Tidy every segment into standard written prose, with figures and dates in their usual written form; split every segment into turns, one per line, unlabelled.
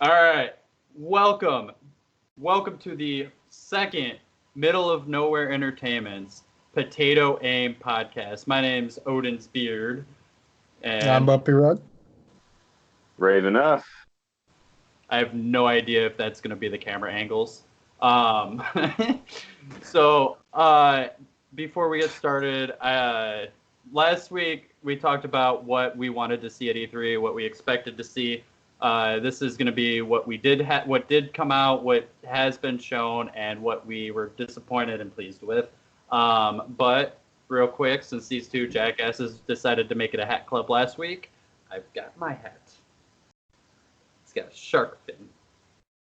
All right. Welcome. Welcome to the second Middle of Nowhere Entertainment's Potato Aim podcast. My name's Odin's Beard,
I'm
and
BumpyRug.
Raveneff.
I have no idea if that's going to be the camera angles. Um, so, before we get started, last week we talked about what we wanted to see at E3, what we expected to see. This is going to be what we did, what did come out, what has been shown, and what we were disappointed and pleased with. But real quick, since these two jackasses decided to make it a hat club last week, I've got my hat. It's got a shark fin.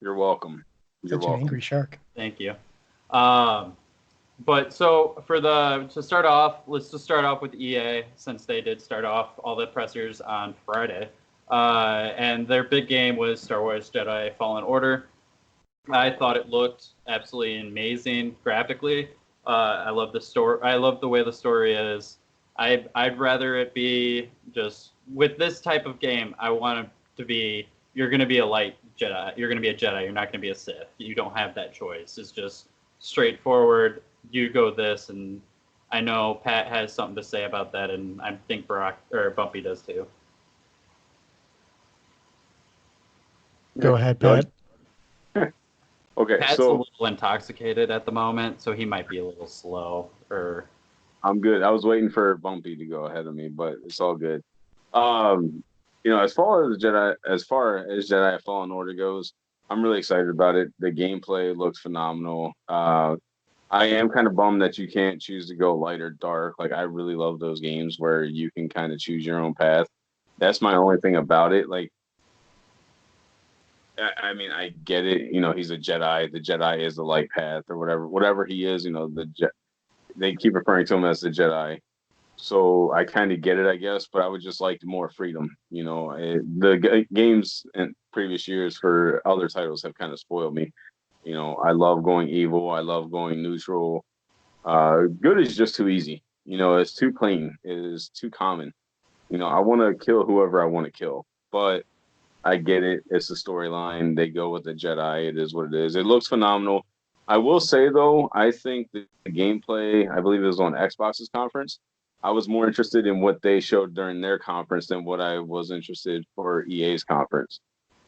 You're welcome. You're
Such an
welcome.
angry shark.
Thank you. But so to start off, let's just start off with EA, since they did start off all the pressers on Friday. And their big game was Star Wars Jedi Fallen Order. I thought it looked absolutely amazing graphically. I love the story. I love the way the story is. I'd rather it be just with this type of game. I want it to be you're going to be a light Jedi. You're going to be a Jedi. You're not going to be a Sith. You don't have that choice. It's just straightforward. You go this, and I know Pat has something to say about that, and I think Bumpy does too.
Go ahead, Pat.
Okay,
Pat's a
so
little intoxicated at the moment, so he might be a little slow.
I'm good. I was waiting for Bumpy to go ahead of me, but it's all good. Um, as far as Jedi Fallen Order goes, I'm really excited about it. The gameplay looks phenomenal. I am kind of bummed that you can't choose to go light or dark. Like I really love those games where you can kind of choose your own path. That's my only thing about it. Like I mean, I get it. He's a Jedi. The Jedi is the light path, or whatever he is. They keep referring to him as the Jedi. So I kind of get it, I guess. But I would just like more freedom. Games in previous years for other titles have kind of spoiled me. I love going evil. I love going neutral. Good is just too easy. It's too clean. It is too common. I want to kill whoever I want to kill, but I get it. It's a storyline. They go with the Jedi. It is what it is. It looks phenomenal. I will say though, I think the gameplay, I believe it was on Xbox's conference. I was more interested in what they showed during their conference than what I was interested for EA's conference.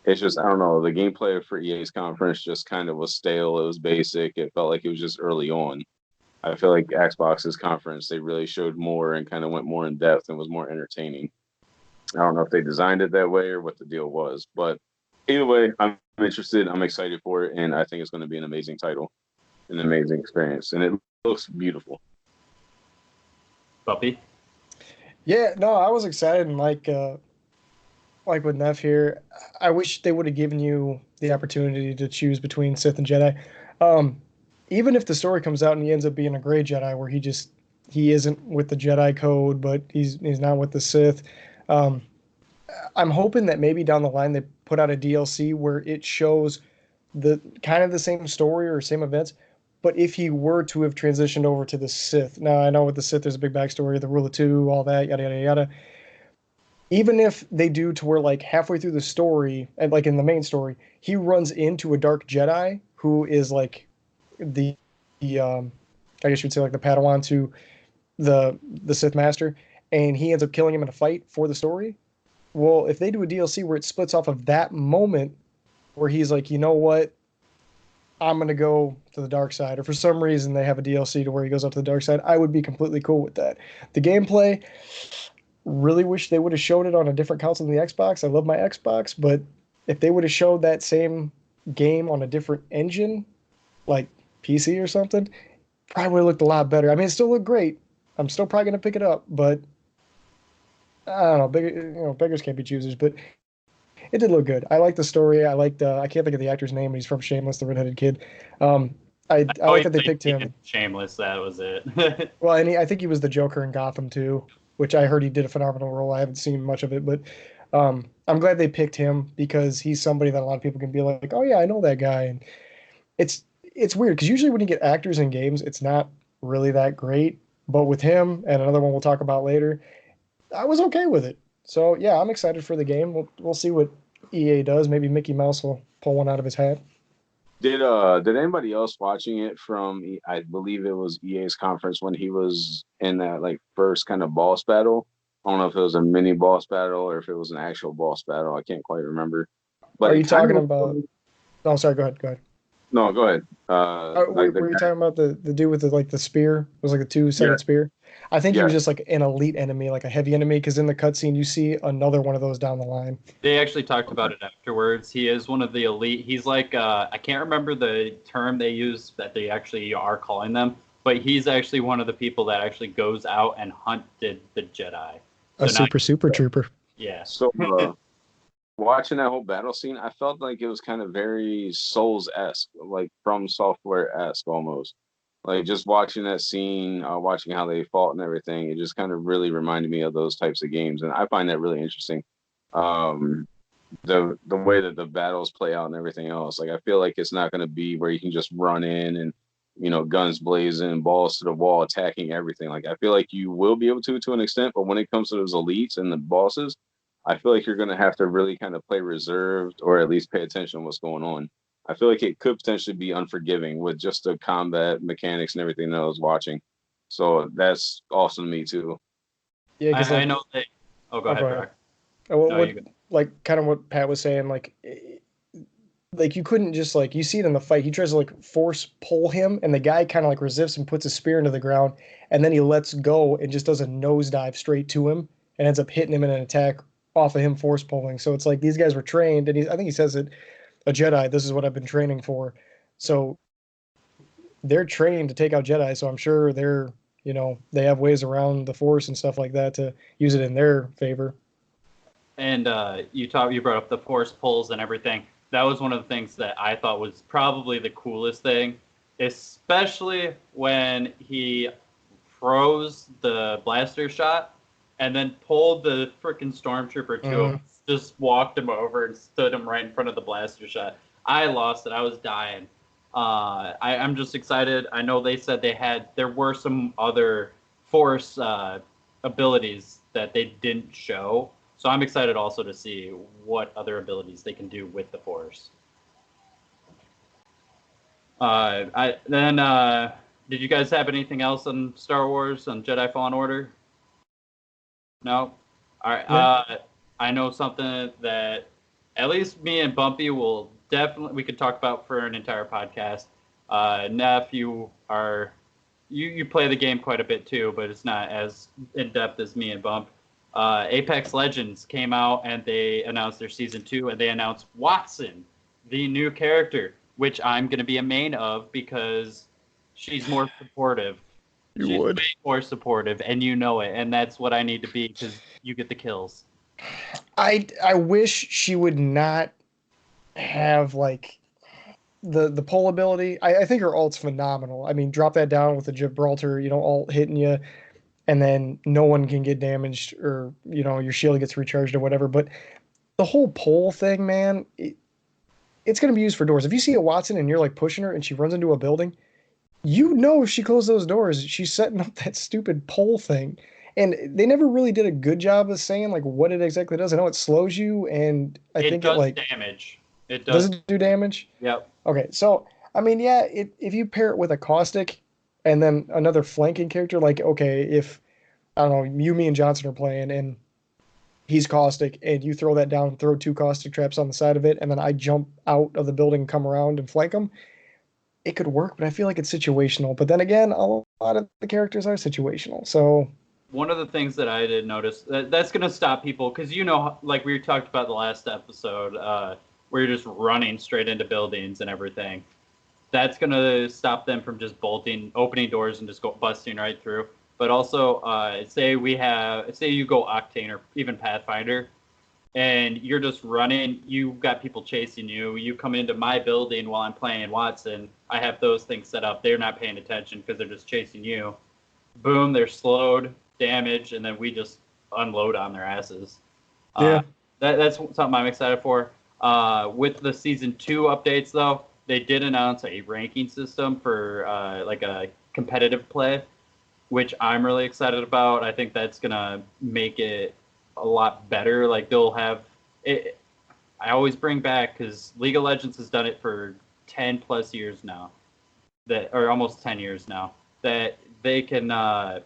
It's just, I don't know, the gameplay for EA's conference just kind of was stale. It was basic. It felt like it was just early on. I feel like Xbox's conference, they really showed more and kind of went more in depth and was more entertaining. I don't know if they designed it that way or what the deal was, but either way, I'm interested. I'm excited for it, and I think it's going to be an amazing title, an amazing experience, and it looks beautiful.
Bumpy?
Yeah, no, I was excited and like with Neff here, I wish they would have given you the opportunity to choose between Sith and Jedi. Um, Even if the story comes out and he ends up being a gray Jedi where he isn't with the Jedi code, but he's not with the Sith. Um, I'm hoping that maybe down the line they put out a DLC where it shows the kind of the same story or same events, but if he were to have transitioned over to the Sith. Now I know with the Sith there's a big backstory, the rule of two, all that, yada yada yada. Even if they do to where like halfway through the story, and like in the main story, he runs into a dark Jedi who is like the I guess you'd say like the Padawan to the Sith Master, and he ends up killing him in a fight for the story. Well, if they do a DLC where it splits off of that moment where he's like, you know what, I'm gonna go to the dark side, or for some reason they have a DLC to where he goes up to the dark side, I would be completely cool with that. The gameplay, really wish they would have showed it on a different console than the Xbox. I love my Xbox, but if they would have showed that same game on a different engine, like PC or something, probably would have looked a lot better. I mean, it still looked great. I'm still probably gonna pick it up, but I don't know. Beggars can't be choosers, but it did look good. I like the story. I liked. I can't think of the actor's name, but he's from Shameless, the redheaded kid. Um, I
Oh,
like
he
that they
played
picked him.
Deacon Shameless. That was it.
Well, and I think he was the Joker in Gotham too, which I heard he did a phenomenal role. I haven't seen much of it, but I'm glad they picked him because he's somebody that a lot of people can be like, oh yeah, I know that guy. And it's weird because usually when you get actors in games, it's not really that great. But with him and another one we'll talk about later, I was okay with it. So yeah, I'm excited for the game. We'll see what EA does. Maybe Mickey Mouse will pull one out of his hat.
Did anybody else watching it from I believe it was EA's conference when he was in that like first kind of boss battle? I don't know if it was a mini boss battle or if it was an actual boss battle. I can't quite remember. But
Are
it
you
kind
talking
of
about? Oh, sorry. Go ahead. Go ahead.
no, go ahead. Like the
Were you
guy,
talking about the dude with the spear? It was like a
yeah,
two-sided spear. I think he
yeah.
was just like an elite enemy, like a heavy enemy, because in the cutscene you see another one of those down the line.
They actually talked
Okay.
about it afterwards. He is one of the elite. He's like I can't remember the term they use that they actually are calling them, but he's actually one of the people that actually goes out and hunted the Jedi.
A
So now,
super trooper.
yeah,
So watching that whole battle scene, I felt like it was kind of very Souls-esque, like from Software-esque almost. Like just watching that scene, watching how they fought and everything, it just kind of really reminded me of those types of games, and I find that really interesting. Um, the way that the battles play out and everything else, like I feel like it's not going to be where you can just run in and guns blazing, balls to the wall, attacking everything. Like I feel like you will be able to an extent, but when it comes to those elites and the bosses, I feel like you're going to have to really kind of play reserved or at least pay attention to what's going on. I feel like it could potentially be unforgiving with just the combat mechanics and everything that I was watching. So that's awesome to me too.
Yeah, because
I
like,
know they. Oh, go
oh, go
ahead,
ahead.
Brock. No,
What
you go.
like kind of what Pat was saying, like you couldn't just like you see it in the fight. He tries to like force pull him, and the guy kind of like resists and puts a spear into the ground, and then he lets go and just does a nosedive straight to him and ends up hitting him in an attack off of him force pulling. So it's like these guys were trained, and I think he says it, a Jedi. This is what I've been training for. So they're trained to take out Jedi. So I'm sure they have ways around the Force and stuff like that to use it in their favor.
And you brought up the force pulls and everything. That was one of the things that I thought was probably the coolest thing, especially when he froze the blaster shot and then pulled the freaking stormtrooper to him,
Mhm.
just walked him over and stood him right in front of the blaster shot. I lost it. I was dying. I'm just excited. I know they said there were some other force abilities that they didn't show, so I'm excited also to see what other abilities they can do with the force. Did you guys have anything else on Star Wars on Jedi Fallen Order? No. All right.
Yeah.
I know something that at least me and Bumpy will definitely we could talk about for an entire podcast. Neff, you play the game quite a bit too, but it's not as in depth as me and Bump. Apex Legends came out and they announced their season 2, and they announced Watson, the new character, which I'm going to be a main of because she's more supportive.
You
She's
would.
way more supportive, and you know it, and that's what I need to be because you get the kills.
I wish she would not have like the pull ability. I think her ult's phenomenal. I mean, drop that down with the Gibraltar, ult hitting you, and then no one can get damaged or your shield gets recharged or whatever. But the whole pull thing, man, it's going to be used for doors. If you see a Watson and you're like pushing her and she runs into a building, if she closed those doors, she's setting up that stupid pole thing. And they never really did a good job of saying like what it exactly does. I know it slows you, and I
It
think it
does
like
damage. It
does
does.
it do damage?
Yep.
Okay, so I mean, yeah, if you pair it with a caustic and then another flanking character, like okay, if I don't know, you, me, and Johnson are playing, and he's caustic, and you throw that down, throw two caustic traps on the side of it, and then I jump out of the building, come around, and flank him, it could work, but I feel like it's situational. But then again, a lot of the characters are situational. So
One of the things that I did notice that's going to stop people because like we talked about the last episode, where you're just running straight into buildings and everything. That's going to stop them from just opening doors and just busting right through. But also, say you go Octane or even Pathfinder, and you're just running, you've got people chasing you. You come into my building while I'm playing Watson. I have those things set up. They're not paying attention because they're just chasing you. Boom, they're slowed, damaged, and then we just unload on their asses. Uh,
yeah,
that's something I'm excited for. With the season 2 updates, though, they did announce a ranking system for like a competitive play, which I'm really excited about. I think that's gonna make it a lot better. Like they'll have it. I always bring back because League of Legends has done it for 10 plus years now, that or almost 10 years now. That they can, that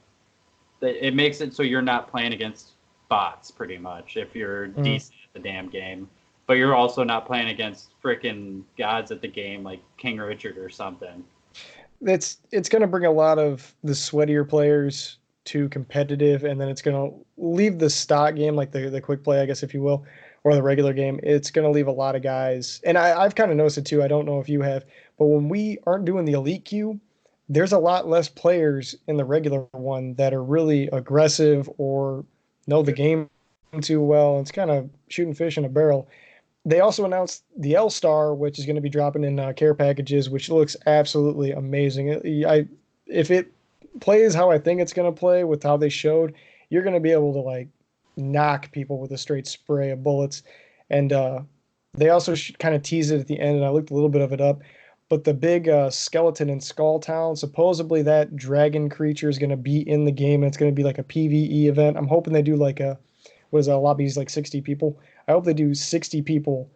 it makes it so you're not playing against bots pretty much if you're decent at the damn game, but you're also not playing against freaking gods at the game like King Richard or something.
It's going to bring a lot of the sweatier players to competitive, and then it's going to leave the stock game, like the quick play, I guess, if you will, or the regular game. It's going to leave a lot of guys, and I've kind of noticed it too. I don't know if you have, but when we aren't doing the elite queue, there's a lot less players in the regular one that are really aggressive or know the game too well. It's kind of shooting fish in a barrel. They also announced the L Star, which is going to be dropping in care packages, which looks absolutely amazing. If it plays how I think it's going to play with how they showed, you're going to be able to like knock people with a straight spray of bullets. And they also kind of teased it at the end, and I looked a little bit of it up. But the big skeleton in Skull Town, supposedly that dragon creature is going to be in the game, and it's going to be like a PvE event. I'm hoping they do like a was lobbies like 60 people. I hope they do 60 people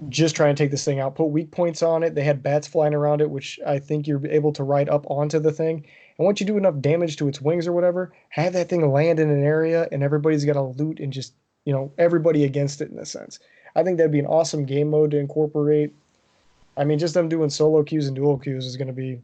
just try and take this thing out. Put weak points on it. They had bats flying around it, which I think you're able to ride up onto the thing. And once you do enough damage to its wings or whatever, have that thing land in an area, and everybody's got to loot and just everybody against it in a sense. I think that'd be an awesome game mode to incorporate. I mean, just them doing solo queues and dual queues is going to be,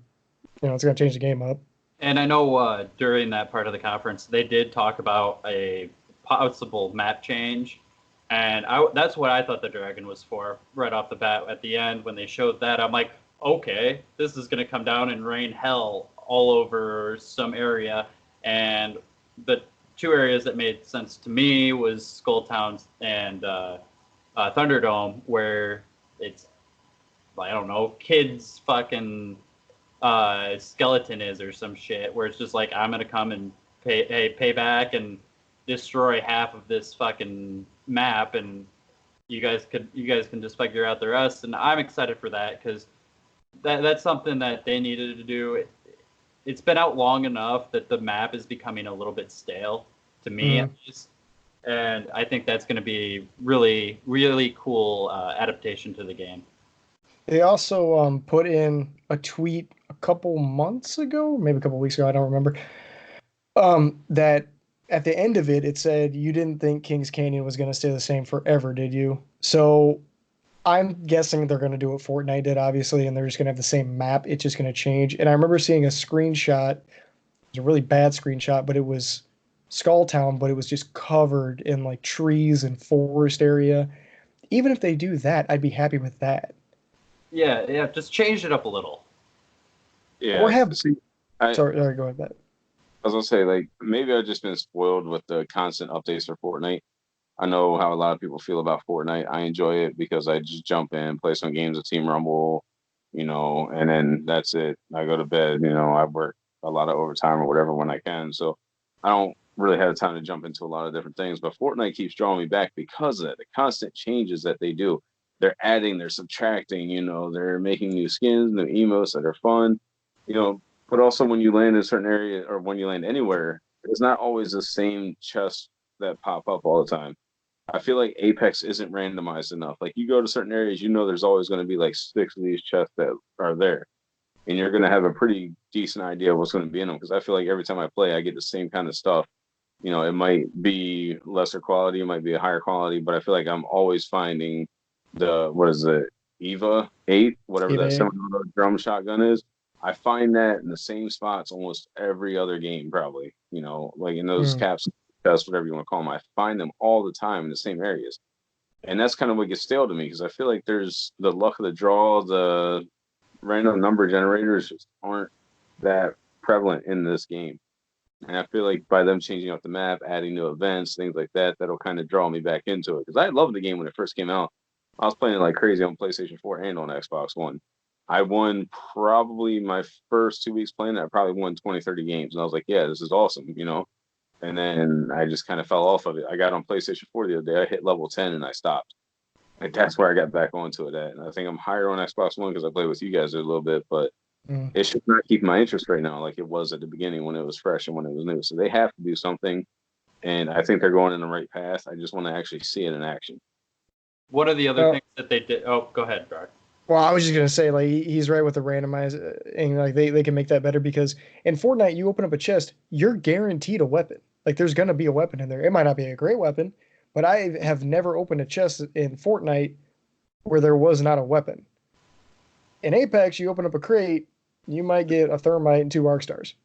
it's going to change the game up.
And I know during that part of the conference, they did talk about a possible map change. And that's what I thought the dragon was for right off the bat. At the end, when they showed that, I'm like, okay, this is going to come down and rain hell all over some area. And the two areas that made sense to me was Skulltown and Thunderdome, where it's, I don't know, kids fucking skeleton is or some shit, where it's just like, I'm going to come and pay back and destroy half of this fucking map, and you guys can just figure out the rest. And I'm excited for that because that's something that they needed to do. It's been out long enough that the map is becoming a little bit stale to me at least, and I think that's going to be really, really cool adaptation to the game.
They also put in a tweet a couple months ago, maybe a couple weeks ago, I don't remember, that at the end of it, it said, you didn't think Kings Canyon was going to stay the same forever, did you? So I'm guessing they're going to do what Fortnite did, obviously, and they're just going to have the same map. It's just going to change. And I remember seeing a screenshot. It was a really bad screenshot, but it was Skull Town, but it was just covered in like trees and forest area. Even if they do that, I'd be happy with that.
Yeah, just change it up a little.
Yeah.
Or have...
See,
sorry, go ahead, Matt.
I was gonna say, like, maybe I've just been spoiled with the constant updates for Fortnite. I know how a lot of people feel about Fortnite. I enjoy it because I just jump in, play some games of Team Rumble, and then that's it. I go to bed. I work a lot of overtime or whatever when I can, so I don't really have time to jump into a lot of different things. But Fortnite keeps drawing me back because of that, the constant changes that they do. They're adding, they're subtracting. They're making new skins, new emotes that are fun. But also when you land in a certain area or when you land anywhere, it's not always the same chests that pop up all the time. I feel like Apex isn't randomized enough. Like you go to certain areas, there's always going to be like 6 of these chests that are there. And you're going to have a pretty decent idea of what's going to be in them. Because I feel like every time I play, I get the same kind of stuff. It might be lesser quality, it might be a higher quality, but I feel like I'm always finding what is it, Eva 8, whatever that semi-auto drum shotgun is. I find that in the same spots almost every other game, probably. Like in those caps, whatever you want to call them. I find them all the time in the same areas. And that's kind of what gets stale to me because I feel like there's the luck of the draw, the random number generators just aren't that prevalent in this game. And I feel like by them changing up the map, adding new events, things like that, that'll kind of draw me back into it. Because I loved the game when it first came out. I was playing it like crazy on PlayStation 4 and on Xbox One. I won probably my first 2 weeks playing it. I probably won 20, 30 games. And I was like, yeah, this is awesome, And then I just kind of fell off of it. I got on PlayStation 4 the other day. I hit level 10 and I stopped. Like that's where I got back onto it at. And I think I'm higher on Xbox One because I played with you guys a little bit, but it should not keep my interest right now like it was at the beginning when it was fresh and when it was new. So they have to do something. And I think they're going in the right path. I just want to actually see it in action.
One of the other
Well,
things that they did. Oh, go ahead, Brock.
well, I was just gonna say, like, he's right with the randomizing. Like, they can make that better because in Fortnite, you open up a chest, you're guaranteed a weapon. Like, there's gonna be a weapon in there. It might not be a great weapon, but I have never opened a chest in Fortnite where there was not a weapon. In Apex, you open up a crate, you might get a thermite and two arc stars.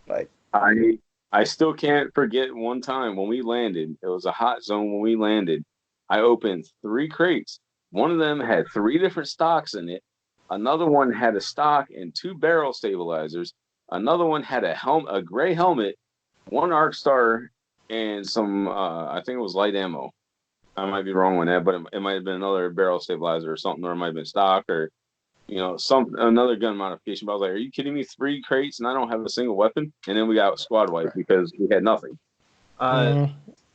Like,
I still can't forget one time when we landed. It was a hot zone when we landed. I opened three crates. One of them had three different stocks in it. Another one had a stock and two barrel stabilizers. Another one had a gray helmet, one arc star, and some I think it was light ammo. I might be wrong on that, but it might have been another barrel stabilizer or something, or it might have been stock or some another gun modification. But I was like, "Are you kidding me? Three crates and I don't have a single weapon." And then we got squad wipe because we had nothing.
Uh,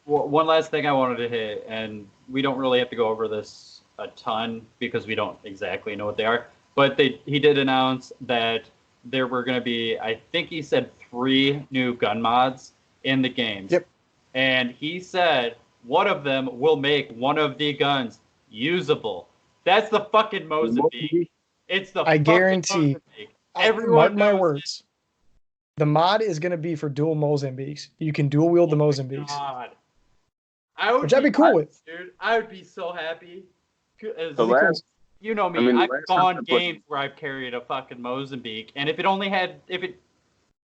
One last thing I wanted to hit, and we don't really have to go over this a ton because we don't exactly know what they are. But he did announce that there were going to be, I think he said, 3 new gun mods in the games.
Yep.
And he said one of them will make one of the guns usable. That's the fucking Mozambique. It's the
I
fucking
guarantee.
Mozambique. Everyone
Mark my
knows
words. The mod is going to be for dual Mozambiques. You can dual wield the
Oh my
Mozambiques.
God.
Which I'd be cool with.
Dude, I would be so happy.
The last,
You know me.
I mean,
I've
last time
gone
I put-
games where I've carried a fucking Mozambique, and if it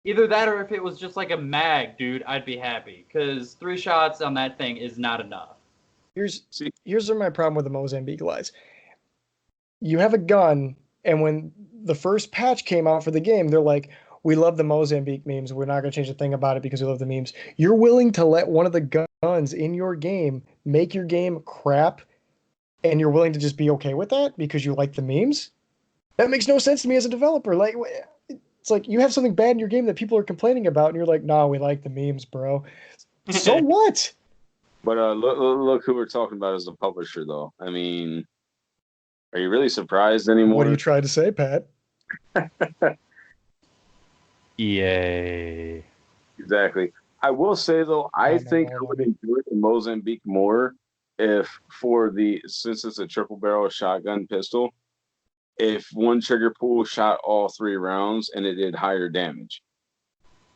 either that or if it was just like a mag, dude, I'd be happy because 3 shots on that thing is not enough.
Here's where my problem with the Mozambique lies. You have a gun, and when the first patch came out for the game, they're like, "We love the Mozambique memes. We're not going to change a thing about it because we love the memes." You're willing to let one of the guns in your game make your game crap, and you're willing to just be okay with that because you like the memes? That makes no sense to me as a developer. Like, it's like you have something bad in your game that people are complaining about, and you're like, "Nah, we like the memes, bro." So what?
But look who we're talking about as a publisher, though. I mean, are you really surprised anymore?
What are you trying to say, Pat?
EA.
Exactly. I will say though, I think I would enjoy the Mozambique more if since it's a triple barrel shotgun pistol, if one trigger pull shot all 3 rounds and it did higher damage.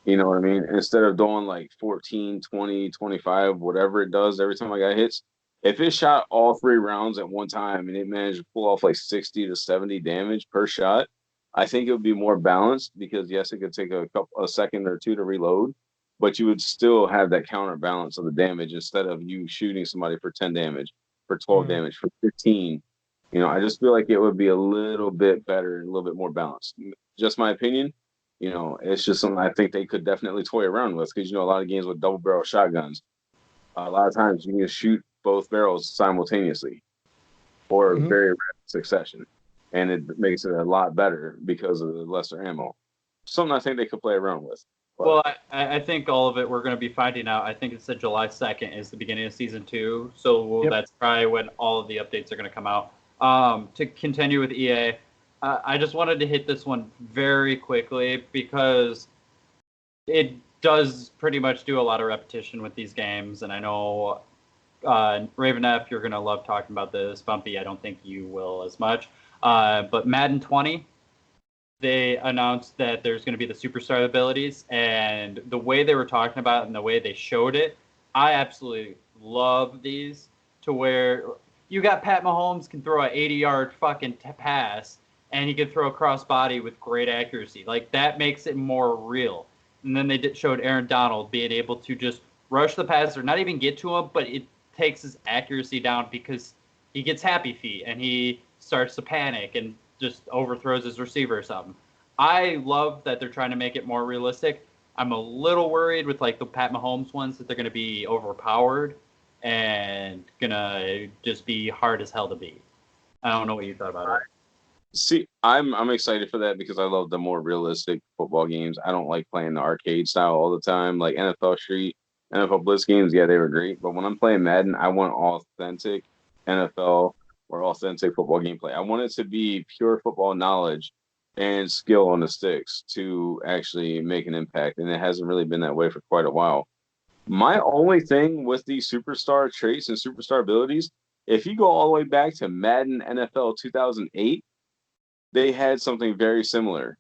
You know what I mean? Instead of doing like 14, 20, 25, whatever it does every time I got hits. If it shot all 3 rounds at one time and it managed to pull off like 60 to 70 damage per shot, I think it would be more balanced because yes, it could take a second or two to reload, but you would still have that counterbalance of the damage instead of you shooting somebody for 10 damage, for 12 damage, for 15. I just feel like it would be a little bit better and a little bit more balanced. Just my opinion. It's just something I think they could definitely toy around with because a lot of games with double barrel shotguns, a lot of times you can shoot both barrels simultaneously or very rapid succession, and it makes it a lot better because of the lesser ammo. Something I think they could play around with. But,
well, I think all of it we're going to be finding out. I think it said July 2nd is the beginning of season 2, so that's probably when all of the updates are going to come out. To continue with EA. I just wanted to hit this one very quickly because it does pretty much do a lot of repetition with these games, and I know Raveneff, you're gonna love talking about this. Bumpy, I don't think you will as much. But Madden 20, they announced that there's going to be the superstar abilities, and the way they were talking about it and the way they showed it, I absolutely love these. To where you got Pat Mahomes can throw an 80-yard fucking pass, and he can throw a crossbody with great accuracy. Like, that makes it more real. And then they showed Aaron Donald being able to just rush the passer, not even get to him, but it takes his accuracy down because he gets happy feet and he starts to panic and just overthrows his receiver or something. I love that they're trying to make it more realistic. I'm a little worried with like the Pat Mahomes ones that they're going to be overpowered and gonna just be hard as hell to beat. I don't know what you thought about it.
See, I'm excited for that because I love the more realistic football games. I don't like playing the arcade style all the time, like NFL Street, NFL Blitz games. Yeah, they were great, but when I'm playing Madden, I want authentic NFL or authentic football gameplay. I want it to be pure football knowledge and skill on the sticks to actually make an impact, and it hasn't really been that way for quite a while. My only thing with these superstar traits and superstar abilities If you go all the way back to Madden NFL 2008, they had something very similar,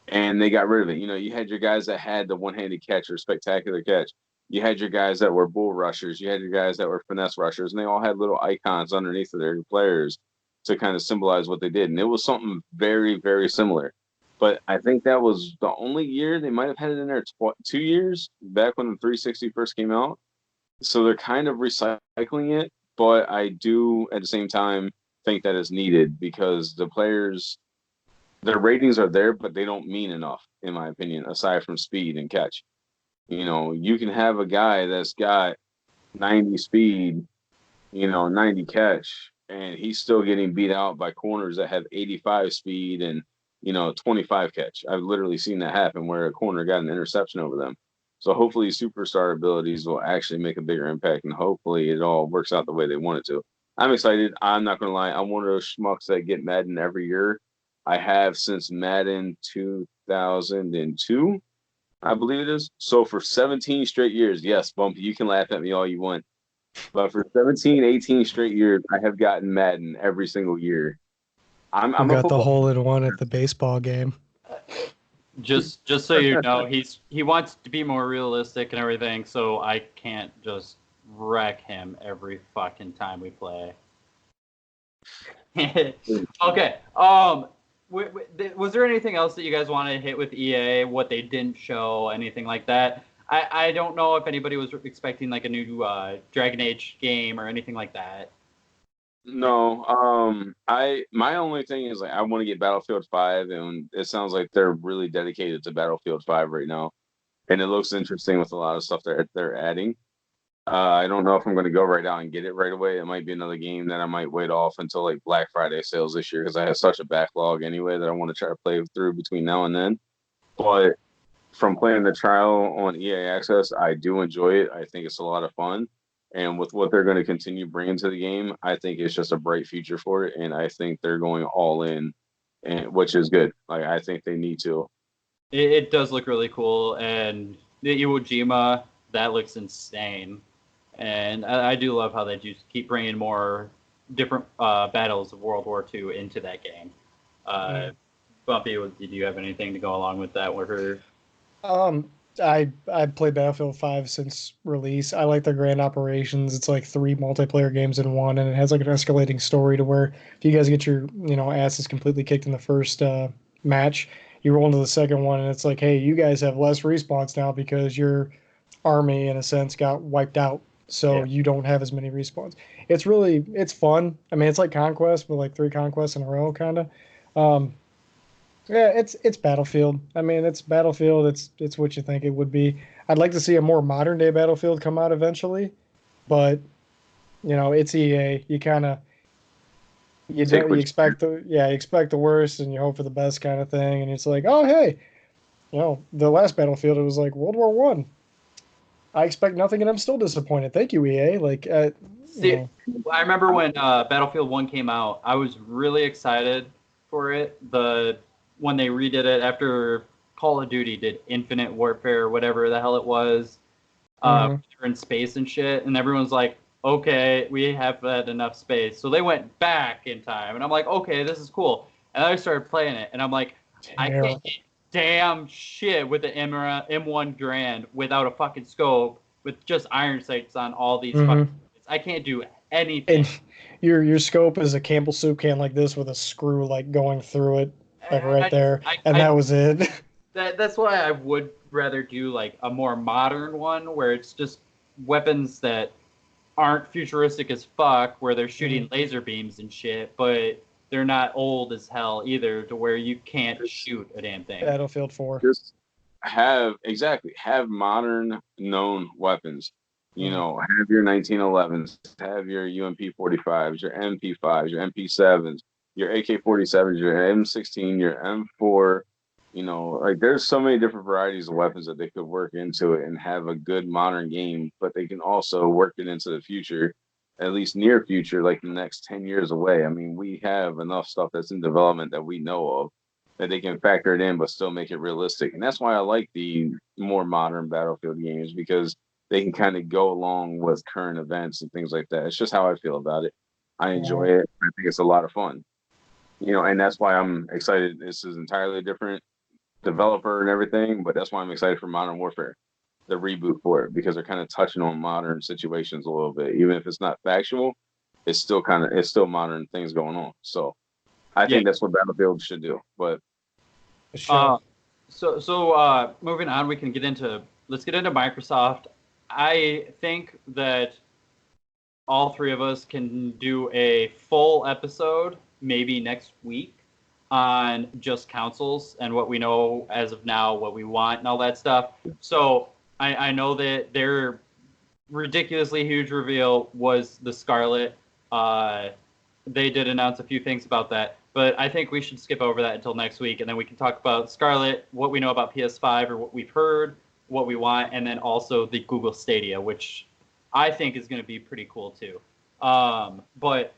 and they got rid of it. You know, you had your guys that had the one-handed catch or spectacular catch. You had your guys that were bull rushers. You had your guys that were finesse rushers, and they all had little icons underneath of their players to kind of symbolize what they did. And it was something very, very similar. But I think that was the only year they might have had it in there 2 years back when the 360 first came out. So they're kind of recycling it, but I do at the same time think that is needed because the players, their ratings are there, but they don't mean enough, in my opinion, aside from speed and catch. You know, you can have a guy that's got 90 speed, 90 catch, and he's still getting beat out by corners that have 85 speed and, 25 catch. I've literally seen that happen where a corner got an interception over them. So hopefully superstar abilities will actually make a bigger impact, and hopefully it all works out the way they want it to. I'm excited. I'm not going to lie. I'm one of those schmucks that get Madden every year. I have since Madden 2002. I believe it is. So for 17 straight years, yes, Bumpy, you can laugh at me all you want. But for 17, 18 straight years, I have gotten Madden every single year. I'm
We
a
got the
football.
hole-in-one at the baseball game.
Just so you know, he wants to be more realistic and everything, so I can't just wreck him every fucking time we play. Okay. Was there anything else that you guys want to hit with EA? What they didn't show, anything like that? I don't know if anybody was expecting like a new Dragon Age game or anything like that.
No, my only thing is like I want to get Battlefield 5, and it sounds like they're really dedicated to Battlefield 5 right now, and it looks interesting with a lot of stuff they're adding. I don't know if I'm going to go right out and get it right away. It might be another game that I might wait off until like Black Friday sales this year because I have such a backlog anyway that I want to try to play through between now and then. But from playing the trial on EA Access, I do enjoy it. I think it's a lot of fun. And with what they're going to continue bringing to the game, I think it's just a bright future for it. And I think they're going all in, and which is good. Like I think they need to.
It does look really cool, and the Iwo Jima, that looks insane. And I do love how they just keep bringing more different battles of World War II into that game. Bumpy, did you have anything to go along with that? With her?
I played Battlefield 5 since release. I like the grand operations. It's like 3 multiplayer games in one, and it has like an escalating story to where if you guys get your asses completely kicked in the first match, you roll into the second one, and it's like, hey, you guys have less respawns now because your army, in a sense, got wiped out. So you don't have as many respawns. It's fun. I mean, it's like Conquest, but like 3 conquests in a row, kind of. Yeah, it's Battlefield. I mean, it's Battlefield. It's what you think it would be. I'd like to see a more modern day Battlefield come out eventually, but it's EA. You kind of you expect the worst and you hope for the best kind of thing. And it's like, oh hey, the last Battlefield it was like World War One. I expect nothing, and I'm still disappointed. Thank you, EA. Like,
I remember when Battlefield 1 came out, I was really excited for it. When they redid it after Call of Duty did Infinite Warfare, whatever the hell it was, they're in space and shit, and everyone's like, okay, we have had enough space. So they went back in time, and I'm like, okay, this is cool. And I started playing it, and I'm like, I can't get damn shit with the M1 Grand without a fucking scope with just iron sights on all these fucking. I can't do anything.
And your scope is a Campbell soup can like this with a screw like going through it, like right there, and that was it.
That's why I would rather do like a more modern one where it's just weapons that aren't futuristic as fuck, where they're shooting laser beams and shit, but they're not old as hell either, to where you can't shoot a damn thing.
Battlefield 4.
Just have modern known weapons. Have your 1911s, have your UMP-45s, your MP5s, your MP7s, your AK-47s, your M16, your M4. Like there's so many different varieties of weapons that they could work into it and have a good modern game, but they can also work it into the future, at least near future, like the next 10 years away. I mean, we have enough stuff that's in development that we know of that they can factor it in, but still make it realistic. And that's why I like the more modern Battlefield games, because they can kind of go along with current events and things like that. It's just how I feel about it. I enjoy it. I think it's a lot of fun. And that's why I'm excited. This is entirely different developer and everything, but that's why I'm excited for Modern Warfare, the reboot for it, because they're kind of touching on modern situations a little bit. Even if it's not factual, it's still modern things going on. So I
Yeah.
think that's what Battlefield should do. But
Sure.
So moving on, let's get into Microsoft. I think that all three of us can do a full episode maybe next week on just consoles and what we know as of now, what we want and all that stuff. So I know that their ridiculously huge reveal was the Scarlet. They did announce a few things about that, but I think we should skip over that until next week, and then we can talk about Scarlet, what we know about PS5 or what we've heard, what we want, and then also the Google Stadia, which I think is going to be pretty cool too. But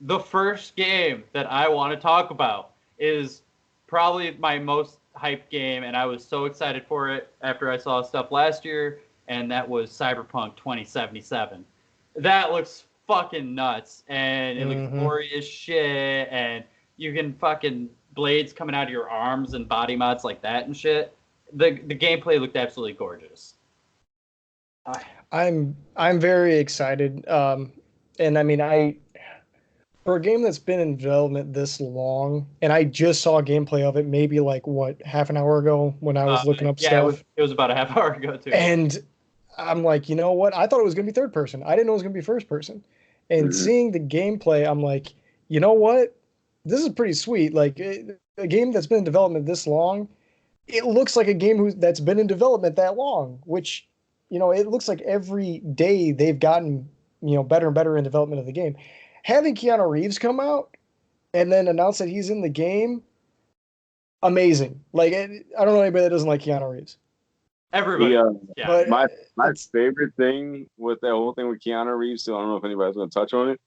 the first game that I want to talk about is probably my most hyped game, and I was so excited for it after I saw stuff last year, and that was Cyberpunk 2077. That looks fucking nuts, and it looks gory as shit, and you can fucking blades coming out of your arms and body mods like that and shit. The gameplay looked absolutely gorgeous.
I'm very excited. And I mean, for a game that's been in development this long, and I just saw gameplay of it maybe like what, half an hour ago when I was looking up stuff.
It was about a half hour ago too.
And I'm like, you know what? I thought it was gonna be third person. I didn't know it was gonna be first person. And seeing the gameplay, I'm like, you know what? This is pretty sweet. Like a game that's been in development this long, it looks like a game that's been in development that long, which, it looks like every day they've gotten, better and better in development of the game. Having Keanu Reeves come out and then announce that he's in the game, amazing. Like, I don't know anybody that doesn't like Keanu Reeves.
Everybody.
Yeah. But my favorite thing with that whole thing with Keanu Reeves, so I don't know if anybody's going to touch on it,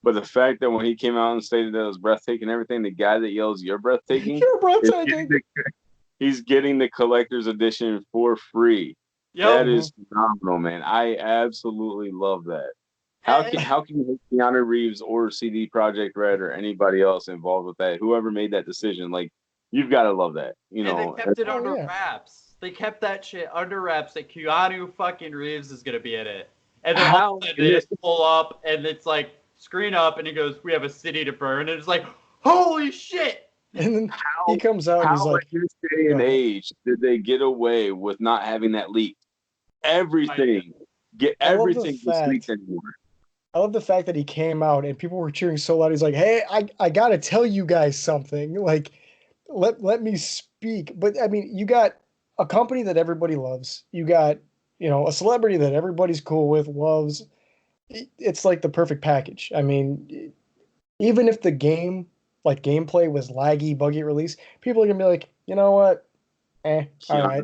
but the fact that when he came out and stated that it was breathtaking and everything, the guy that yells, "You're breathtaking,"
you're breathtaking.
He's getting the collector's edition for free. Yep. That is phenomenal, man. I absolutely love that. How can you hate Keanu Reeves or CD Projekt Red or anybody else involved with that? Whoever made that decision, like, you've got to love that.
And they kept it under wraps. They kept that shit under wraps that Keanu fucking Reeves is gonna be in it. And then all of a sudden they just pull up and it's like screen up and he goes, "We have a city to burn," and it's like, holy shit.
And then he comes out and he's like,
in this day and age did they get away with not having that leak? Everything gets leaked anymore.
I love the fact that he came out and people were cheering so loud. He's like, "Hey, I gotta tell you guys something. Like, let me speak." But I mean, you got a company that everybody loves. You got, a celebrity that everybody's cool with, loves. It's like the perfect package. I mean, even if the gameplay was laggy, buggy at release, people are gonna be like, you know what? All right.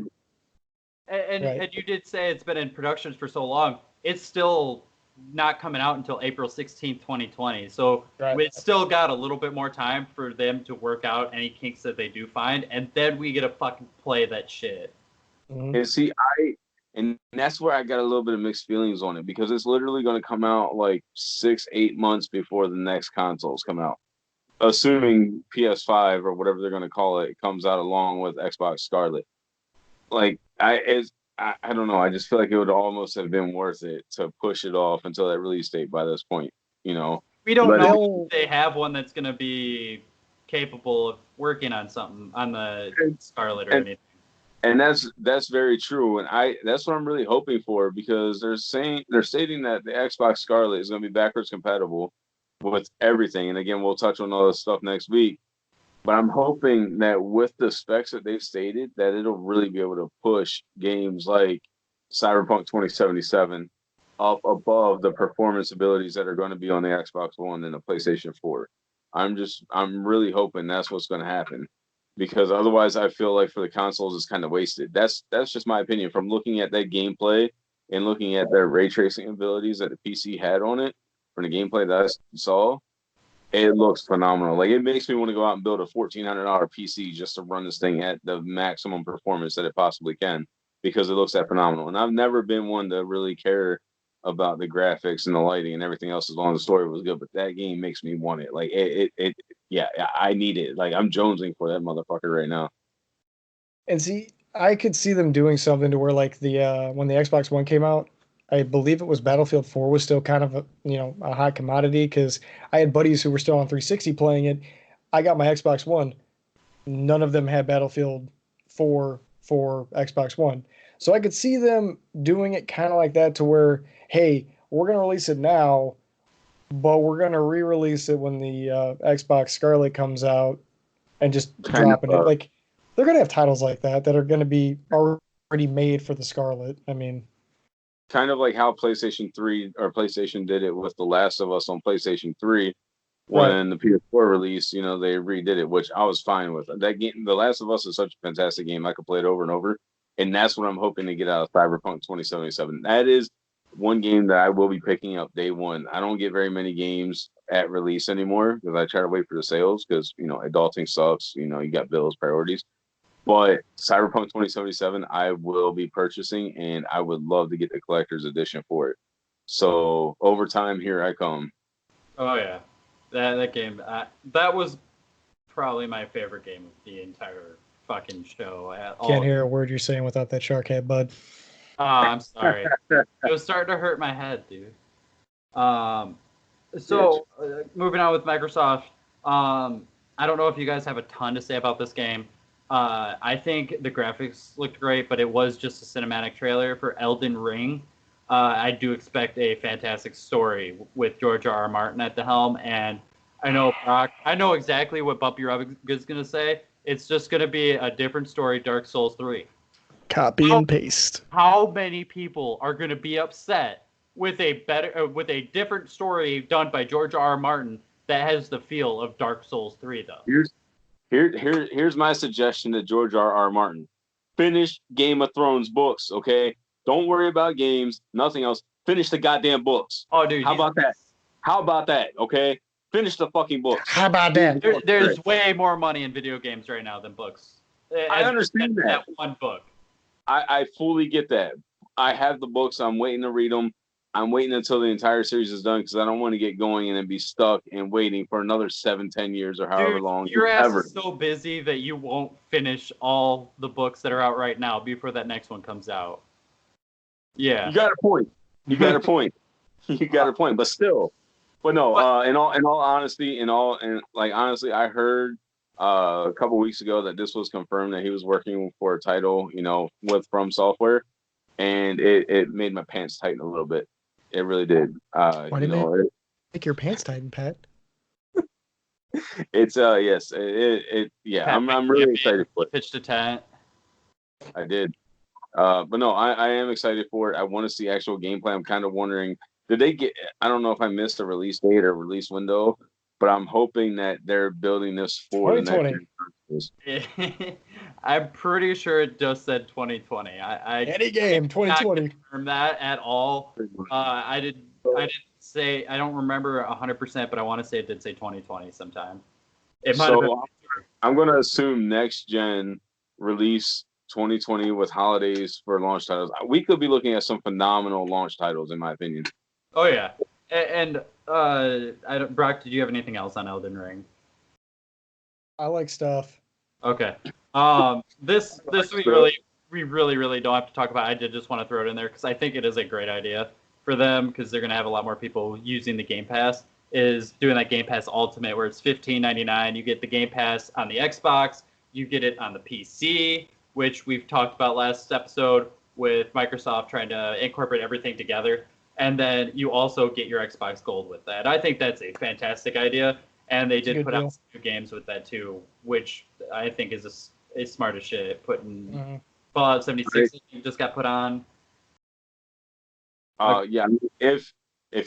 And you did say it's been in production for so long. It's still not coming out until April 16th, 2020. So it's still got a little bit more time for them to work out any kinks that they do find, and then we get to fucking play that shit.
And see, and that's where I got a little bit of mixed feelings on it, because it's literally going to come out like 6-8 months before the next consoles come out, assuming PS5 or whatever they're going to call it comes out along with Xbox Scarlet. Like, I don't know. I just feel like it would almost have been worth it to push it off until that release date by this point.
We don't know if they have one that's going to be capable of working on something on the Scarlet or anything.
And that's very true. And that's what I'm really hoping for, because they're stating that the Xbox Scarlet is going to be backwards compatible with everything. And again, we'll touch on all this stuff next week. But I'm hoping that with the specs that they've stated, that it'll really be able to push games like Cyberpunk 2077 up above the performance abilities that are going to be on the Xbox One and the PlayStation 4. I'm really hoping that's what's going to happen, because otherwise I feel like for the consoles it's kind of wasted. That's just my opinion from looking at that gameplay and looking at their ray tracing abilities that the PC had on it. From the gameplay that I saw, it looks phenomenal. Like, it makes me want to go out and build a $1,400 PC just to run this thing at the maximum performance that it possibly can, because it looks that phenomenal. And I've never been one to really care about the graphics and the lighting and everything else as long as the story was good. But that game makes me want it. Like yeah, I need it. Like I'm jonesing for that motherfucker right now.
And see, I could see them doing something to where like the when the Xbox One came out, I believe it was Battlefield 4 was still kind of a hot commodity because I had buddies who were still on 360 playing it. I got my Xbox One. None of them had Battlefield 4 for Xbox One. So I could see them doing it kind of like that to where, hey, we're going to release it now, but we're going to re-release it when the Xbox Scarlet comes out and just
Kind
dropping
of,
it. Like they're going to have titles like that are going to be already made for the Scarlet. I mean,
kind of like how PlayStation 3 or PlayStation did it with The Last of Us on PlayStation 3 when the PS4 released, they redid it, which I was fine with. That game, The Last of Us is such a fantastic game. I could play it over and over. And that's what I'm hoping to get out of Cyberpunk 2077. That is one game that I will be picking up day one. I don't get very many games at release anymore because I try to wait for the sales because, adulting sucks. You got bills, priorities. But Cyberpunk 2077, I will be purchasing, and I would love to get the collector's edition for it. So overtime, here I come.
Oh yeah, that game. That was probably my favorite game of the entire fucking show.
Can't hear a word you're saying without that shark head, bud.
Oh, I'm sorry. It was starting to hurt my head, dude. So moving on with Microsoft. I don't know if you guys have a ton to say about this game. I think the graphics looked great, but it was just a cinematic trailer for Elden Ring. I do expect a fantastic story with George R.R. Martin at the helm, and I know Brock. I know exactly what BumpyRug is going to say. It's just going to be a different story, Dark Souls 3.
Copy and paste.
How many people are going to be upset with with a different story done by George R.R. Martin that has the feel of Dark Souls 3, though?
Here's my suggestion to George R.R. Martin. Finish Game of Thrones books, okay? Don't worry about games, nothing else. Finish the goddamn books.
Oh, dude.
How about that? How about that, okay? Finish the fucking books.
How about that?
There's way more money in video games right now than books.
I understand that.
One book.
I fully get that. I have the books. I'm waiting to read them. I'm waiting until the entire series is done because I don't want to get going and then be stuck and waiting for another 7-10 years or however long.
Your ass is so busy that you won't finish all the books that are out right now before that next one comes out. Yeah.
You got a point. You got a point. You got a point. But still. But no, in all honesty, honestly, I heard a couple weeks ago that this was confirmed that he was working for a title, with From Software, and it made my pants tighten a little bit. It really did.
Why did it make your pants tighten, Pat?
It's yes, yeah.
Pat,
I'm really excited for it.
Pitched a tent.
I did. But no, I am excited for it. I want to see actual gameplay. I'm kind of wondering, I don't know if I missed a release date or release window, but I'm hoping that they're building this for
2020.
I'm pretty sure it just said 2020.
Any game 2020.
Confirm that at all. I didn't say. I don't remember 100%, but I want to say it did say 2020 sometime. It might have been.
I'm going to assume next gen release 2020 with holidays for launch titles. We could be looking at some phenomenal launch titles, in my opinion.
Oh yeah, and Brock, did you have anything else on Elden Ring?
I like stuff.
Okay. This we really don't have to talk about. I did just want to throw it in there because I think it is a great idea for them because they're going to have a lot more people using the Game Pass. Is doing that Game Pass Ultimate where it's $15.99. You get the Game Pass on the Xbox. You get it on the PC, which we've talked about last episode with Microsoft trying to incorporate everything together. And then you also get your Xbox Gold with that. I think that's a fantastic idea. And they did put out some new games with that too, which I think is smart as shit. Putting Fallout 76 just got put on.
Yeah, if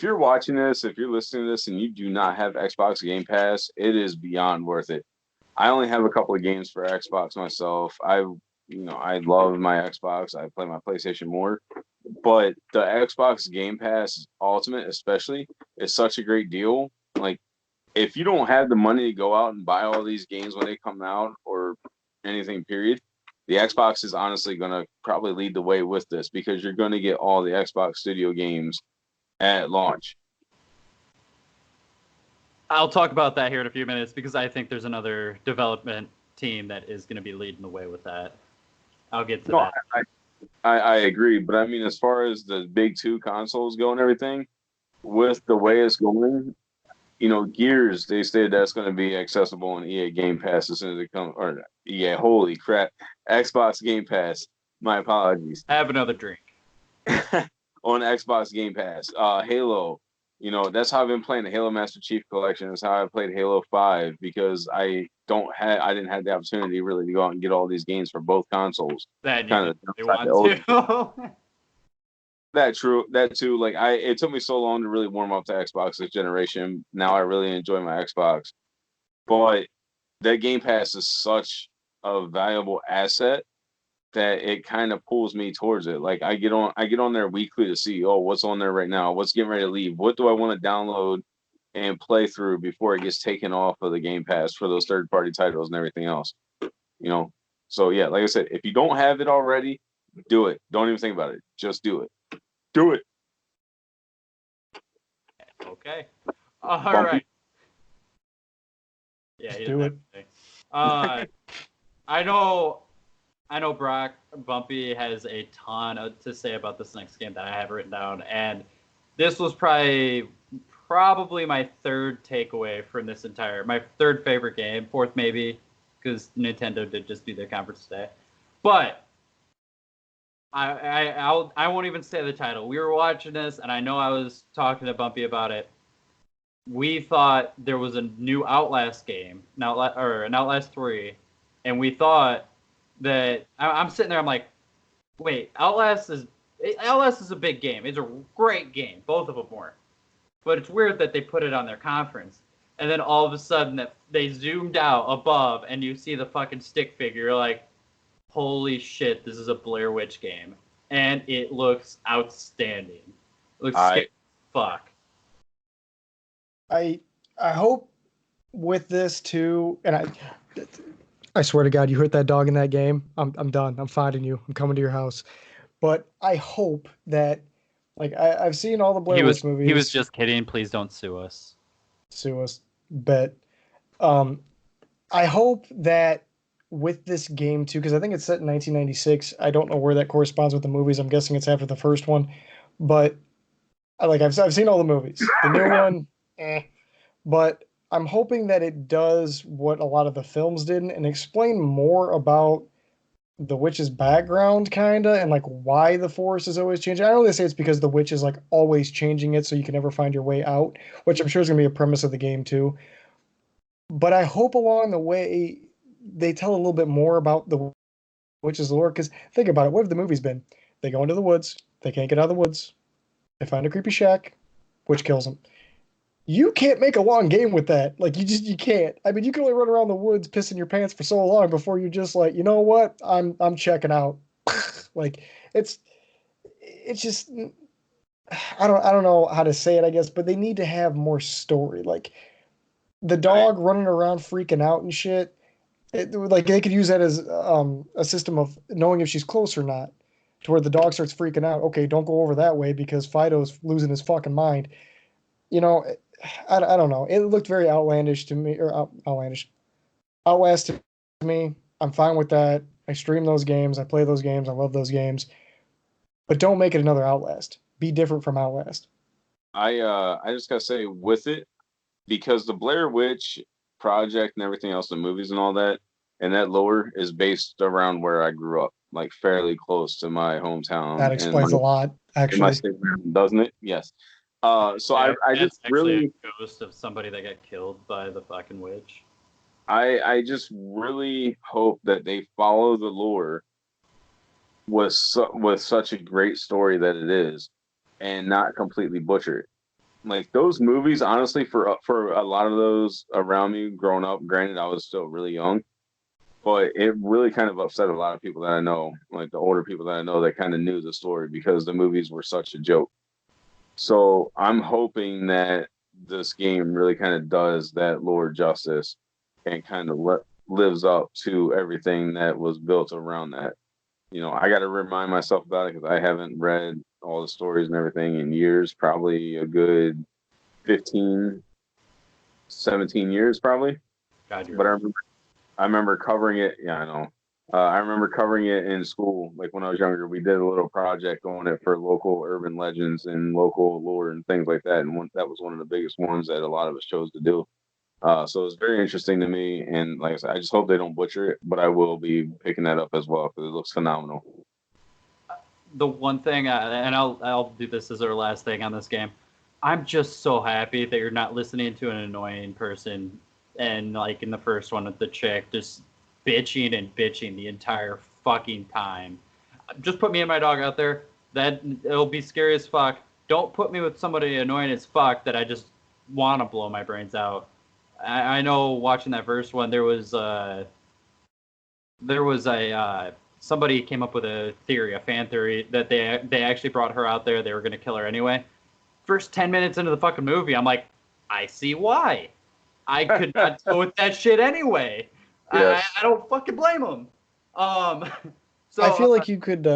you're watching this, if you're listening to this, and you do not have Xbox Game Pass, it is beyond worth it. I only have a couple of games for Xbox myself. I love my Xbox. I play my PlayStation more, but the Xbox Game Pass Ultimate, especially, is such a great deal. Like, if you don't have the money to go out and buy all these games when they come out or anything, period, the Xbox is honestly going to probably lead the way with this because you're going to get all the Xbox Studio games at launch.
I'll talk about that here in a few minutes because I think there's another development team that is going to be leading the way with that. I'll get to that.
I agree, but I mean, as far as the big two consoles go and everything, with the way it's going, Gears, they stated that's going to be accessible on EA Game Pass as soon as it comes. Or EA, holy crap, Xbox Game Pass. My apologies.
Have another drink.
On Xbox Game Pass, Halo. That's how I've been playing the Halo Master Chief Collection. That's how I played Halo 5 because I didn't have the opportunity really to go out and get all these games for both consoles.
That
kind
of want to.
That too. Like it took me so long to really warm up to Xbox this generation. Now I really enjoy my Xbox, but that Game Pass is such a valuable asset that it kind of pulls me towards it. Like I get on there weekly to see, what's on there right now, what's getting ready to leave, what do I want to download and play through before it gets taken off of the Game Pass for those third-party titles and everything else. So yeah, like I said, if you don't have it already, do it. Don't even think about it. Just do it. Do it.
Okay. All right. Yeah,
do it.
I know Brock Bumpy has a ton to say about this next game that I have written down, and this was probably my third takeaway from this my third favorite game, fourth maybe, because Nintendo did just do their conference today. But I won't even say the title. We were watching this, and I know I was talking to Bumpy about it. We thought there was a new Outlast game, an Outlast 3, and we thought that I'm sitting there. I'm like, wait, Outlast is a big game. It's a great game. Both of them were, but it's weird that they put it on their conference, and then all of a sudden that they zoomed out above, and you see the fucking stick figure. You're like, holy shit, this is a Blair Witch game, and it looks outstanding. It looks scary as fuck.
I hope with this too, and I swear to God, you hurt that dog in that game, I'm done. I'm finding you. I'm coming to your house. But I hope that, like, I've seen all the Blair Witch movies.
He was just kidding. Please don't sue us.
Sue us. Bet. I hope that with this game too, because I think it's set in 1996. I don't know where that corresponds with the movies. I'm guessing it's after the first one, but I've seen all the movies. The new one, but I'm hoping that it does what a lot of the films didn't and explain more about the witch's background, kinda, and like why the forest is always changing. I don't really say it's because the witch is like always changing it, so you can never find your way out, which I'm sure is gonna be a premise of the game too. But I hope along the way they tell a little bit more about the witch's lore. Because think about it, what have the movies been? They go into the woods, they can't get out of the woods, they find a creepy shack, witch kills them. You can't make a long game with that. Like you can't. I mean, you can only run around the woods pissing your pants for so long before you're just like, you know what? I'm checking out. Like it's just I don't know how to say it, I guess, but they need to have more story. Like the dog running around freaking out and shit. Like they could use that as a system of knowing if she's close or not, to where the dog starts freaking out. Okay, don't go over that way because Fido's losing his fucking mind. I don't know. It looked very outlandish to me, or Outlast to me. I'm fine with that. I stream those games. I play those games. I love those games. But don't make it another Outlast. Be different from Outlast.
I just gotta say with it, because the Blair Witch Project and everything else, the movies and all that, and that lore is based around where I grew up, like fairly close to my hometown.
That explains a lot, actually.
My state, doesn't it? Yes. So
yeah,
I just really
a ghost of somebody that got killed by the fucking witch.
I just really hope that they follow the lore with such a great story that it is, and not completely butcher it. Like those movies, honestly, for a lot of those around me growing up, granted I was still really young, but it really kind of upset a lot of people that I know, like the older people that I know that kind of knew the story because the movies were such a joke. So I'm hoping that this game really kind of does that lore justice and kind of lives up to everything that was built around that. I got to remind myself about it because I haven't read all the stories and everything in years, probably a good 15, 17 years probably.
God, you're
But
old.
I remember covering it. Yeah, I know. I remember covering it in school. Like when I was younger, we did a little project on it for local urban legends and local lore and things like that. And that was one of the biggest ones that a lot of us chose to do. So it's very interesting to me. And like I said, I just hope they don't butcher it, but I will be picking that up as well because it looks phenomenal.
The one thing, and I'll do this as our last thing on this game. I'm just so happy that you're not listening to an annoying person, and like in the first one with the chick, just bitching and bitching the entire fucking time. Just put me and my dog out there. That it'll be scary as fuck. Don't put me with somebody annoying as fuck that I just want to blow my brains out. I know watching that first one, there was a somebody came up with a theory, a fan theory, that they actually brought her out there. They were going to kill her anyway. First 10 minutes into the fucking movie, I'm like, I see why. I could not deal with that shit anyway.
Yes.
I don't fucking blame them. So
I feel like you could.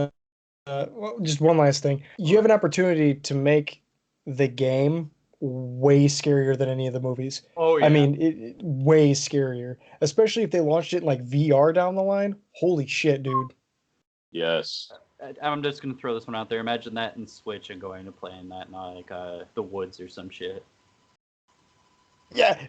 Well, just one last thing. You have an opportunity to make the game way scarier than any of the movies.
oh
I
yeah.
mean, way scarier, especially if they launched it in like VR down the line. Holy shit, dude!
Yes.
I'm just gonna throw this one out there. Imagine that in Switch and going to playing that in like the woods or some shit.
Yeah.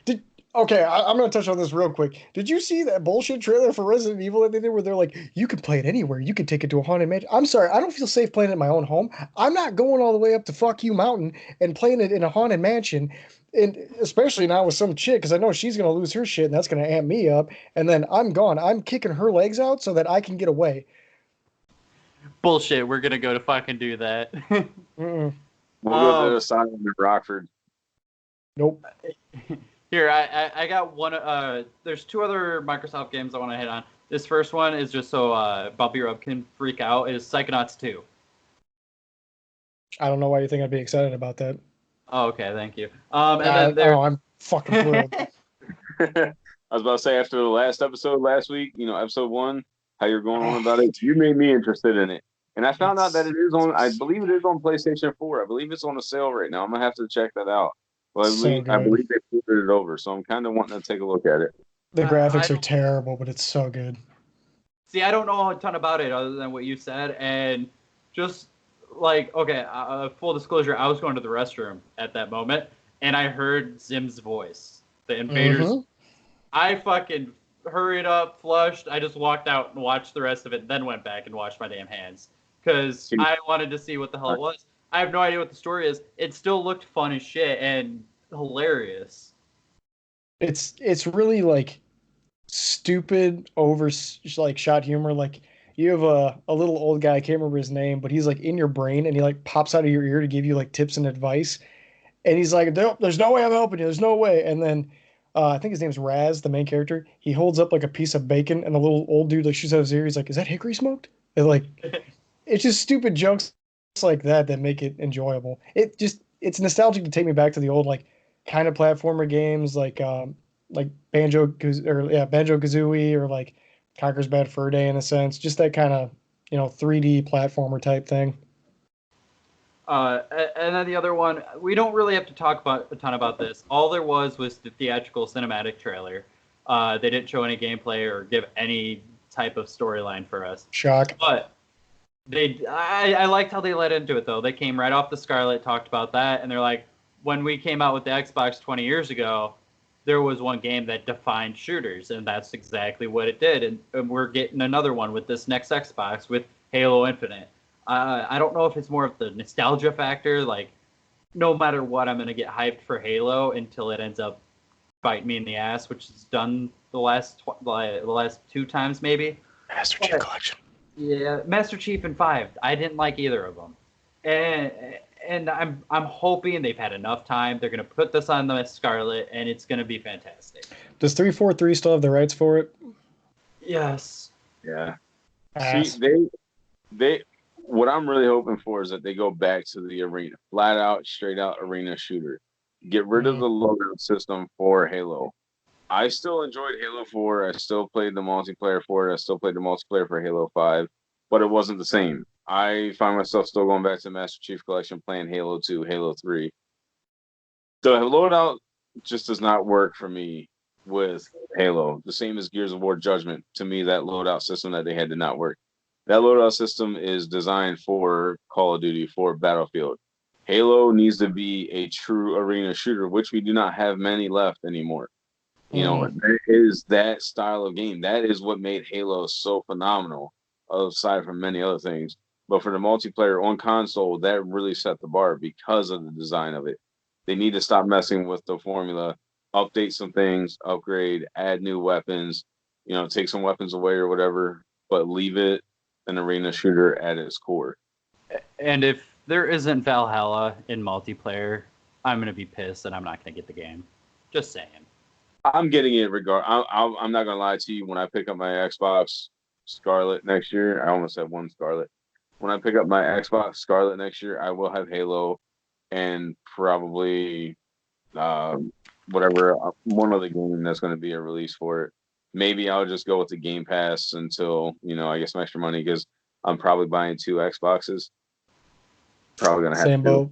Okay, I'm gonna touch on this real quick. Did you see that bullshit trailer for Resident Evil that they did where they're like, you can play it anywhere, you can take it to a haunted mansion? I'm sorry, I don't feel safe playing it in my own home. I'm not going all the way up to Fuck You Mountain and playing it in a haunted mansion, and especially not with some chick because I know she's gonna lose her shit and that's gonna amp me up. And then I'm gone. I'm kicking her legs out so that I can get away.
Bullshit. We're gonna go to fucking do that.
Mm-mm.
We'll go to the asylum in Rockford.
Nope.
Here, I got one. There's two other Microsoft games I want to hit on. This first one is just so BumpyRug can freak out. Is Psychonauts 2.
I don't know why you think I'd be excited about that.
Oh, okay, thank you. And then there.
Oh, I'm fucking thrilled.
I was about to say after the last episode last week, episode 1, how you're going on about it, you made me interested in it. And I found out that it is on, I believe it is on PlayStation 4. I believe it's on a sale right now. I'm going to have to check that out. Well,
So
I
good.
believe they ported it over, so I'm kind of wanting to take a look at it.
The graphics
I
are terrible, but it's so good.
See, I don't know a ton about it other than what you said, and just like, okay, full disclosure, I was going to the restroom at that moment, and I heard Zim's voice, the invaders.
Mhm.
I fucking hurried up, flushed. I just walked out and watched the rest of it, then went back and washed my damn hands because I wanted to see what the hell it was. I have no idea what the story is. It still looked fun as shit and hilarious.
It's really like stupid over like shot humor. Like you have a little old guy, I can't remember his name, but he's like in your brain and he like pops out of your ear to give you like tips and advice. And he's like, "Nope, there's no way I'm helping you. There's no way." And then I think his name's Raz, the main character. He holds up like a piece of bacon, and the little old dude like shoots out his ear. He's like, "Is that hickory smoked?" And like, it's just stupid jokes like that that make it enjoyable. It's nostalgic to take me back to the old like kind of platformer games like Banjo Kazooie or like Conker's Bad Fur Day in a sense. Just that kind of 3D platformer type thing.
And then the other one, we don't really have to talk about a ton about this. All there was the theatrical cinematic trailer. They didn't show any gameplay or give any type of storyline for us.
Shock.
But I liked how they led into it though. They came right off the Scarlet, talked about that, and they're like, when we came out with the Xbox 20 years ago, there was one game that defined shooters, and that's exactly what it did. And we're getting another one with this next Xbox with Halo Infinite. I don't know if it's more of the nostalgia factor. Like, no matter what, I'm going to get hyped for Halo until it ends up biting me in the ass, which is done the last 2 times maybe.
Master Chief Collection.
Yeah, Master Chief and 5. I didn't like either of them. And I'm hoping they've had enough time. They're going to put this on the Scarlet, and it's going to be fantastic.
Does 343 still have the rights for it?
Yes.
Yeah.
Ass.
See, they what I'm really hoping for is that they go back to the arena, flat out, straight out arena shooter. Get rid of the loadout system for Halo. I still enjoyed Halo 4. I still played the multiplayer for it. I still played the multiplayer for Halo 5, but it wasn't the same. I find myself still going back to Master Chief Collection, playing Halo 2, Halo 3. The loadout just does not work for me with Halo. The same as Gears of War Judgment. To me, that loadout system that they had did not work. That loadout system is designed for Call of Duty, for Battlefield. Halo needs to be a true arena shooter, which we do not have many left anymore. You know, that is that style of game. That is what made Halo so phenomenal, aside from many other things. But for the multiplayer on console, that really set the bar because of the design of it. They need to stop messing with the formula, update some things, upgrade, add new weapons, take some weapons away or whatever, but leave it an arena shooter at its core.
And if there isn't Valhalla in multiplayer, I'm gonna be pissed and I'm not gonna get the game. Just saying.
I'm getting it I'm not gonna lie to you. When I pick up my Xbox Scarlet next year, I almost said one Scarlet. When I pick up my Xbox Scarlet next year, I will have Halo and probably whatever one other game that's going to be a release for it. Maybe I'll just go with the Game Pass until I get some extra money, because I'm probably buying 2 Xboxes. Probably gonna have
Same boat.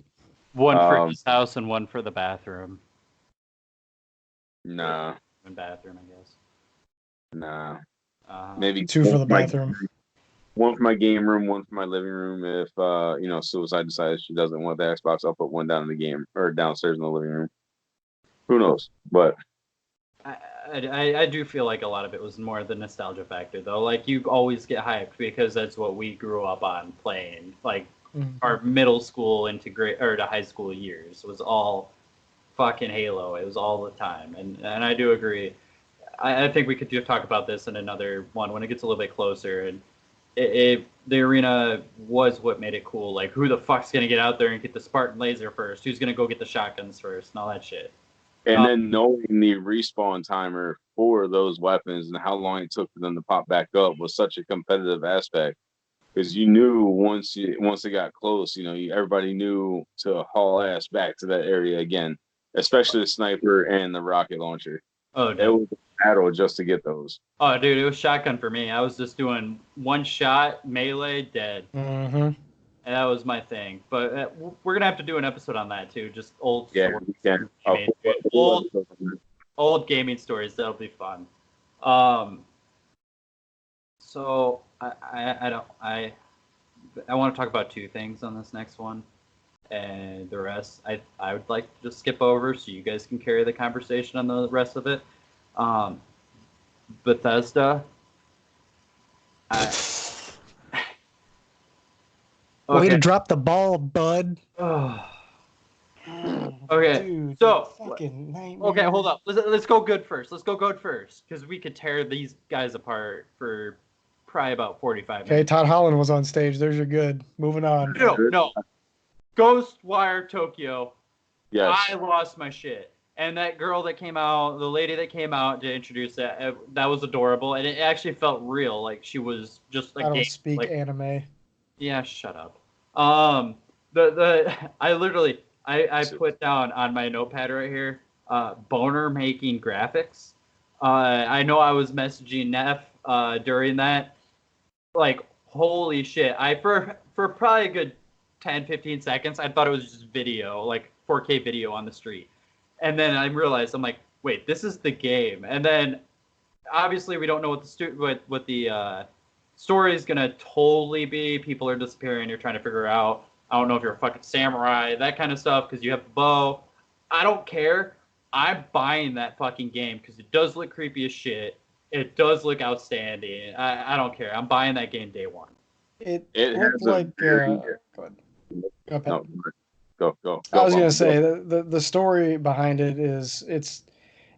One for his house and one for the bathroom.
Nah.
Bathroom, I guess.
Nah. Maybe
2 for the bathroom.
One for my game room, one for my living room. If Suicide decides she doesn't want the Xbox, I'll put one down in the game or downstairs in the living room. Who knows? But
I do feel like a lot of it was more the nostalgia factor, though. Like, you always get hyped because that's what we grew up on playing. Like, our middle school into to high school years was all fucking Halo. It was all the time, and I do agree. I think we could talk about this in another one when it gets a little bit closer. And the arena was what made it cool. Like, who the fuck's gonna get out there and get the Spartan laser first? Who's gonna go get the shotguns first and all that shit?
And then knowing the respawn timer for those weapons and how long it took for them to pop back up was such a competitive aspect, because you knew once it got close, everybody knew to haul ass back to that area again, especially the sniper and the rocket launcher.
Oh,
it was a battle just to get those.
Oh, dude, it was shotgun for me. I was just doing one shot, melee, dead.
Mm-hmm.
And that was my thing. But we're gonna have to do an episode on that too. Just old
stories. We can.
Old gaming stories. That'll be fun. So I want to talk about 2 things on this next one, and the rest I would like to just skip over so you guys can carry the conversation on the rest of it. Bethesda.
Way to drop the ball, bud.
Okay,
dude,
so
fucking nightmare.
Okay, hold up. Let's go good first. Because we could tear these guys apart for probably about 45 minutes.
Okay, Todd Holland was on stage. There's your good. Moving on.
No. Ghostwire Tokyo.
Yes.
I lost my shit. And that girl that came out, the lady that came out to introduce that was adorable, and it actually felt real. Like, she was just like.
I don't speak anime.
Yeah, shut up. I put down on my notepad right here, boner making graphics. I know I was messaging Neff during that. Like, holy shit. For probably a good 10, 15 seconds, I thought it was just video, like 4K video on the street. And then I realized, I'm like, wait, this is the game. And then, obviously, we don't know what the story is going to totally be. People are disappearing. You're trying to figure out. I don't know if you're a fucking samurai, that kind of stuff, because you have the bow. I don't care. I'm buying that fucking game because it does look creepy as shit. It does look outstanding. I don't care. I'm buying that game day one.
It looked like. Go ahead.
No, go.
I was going to say, the story behind it is, it's.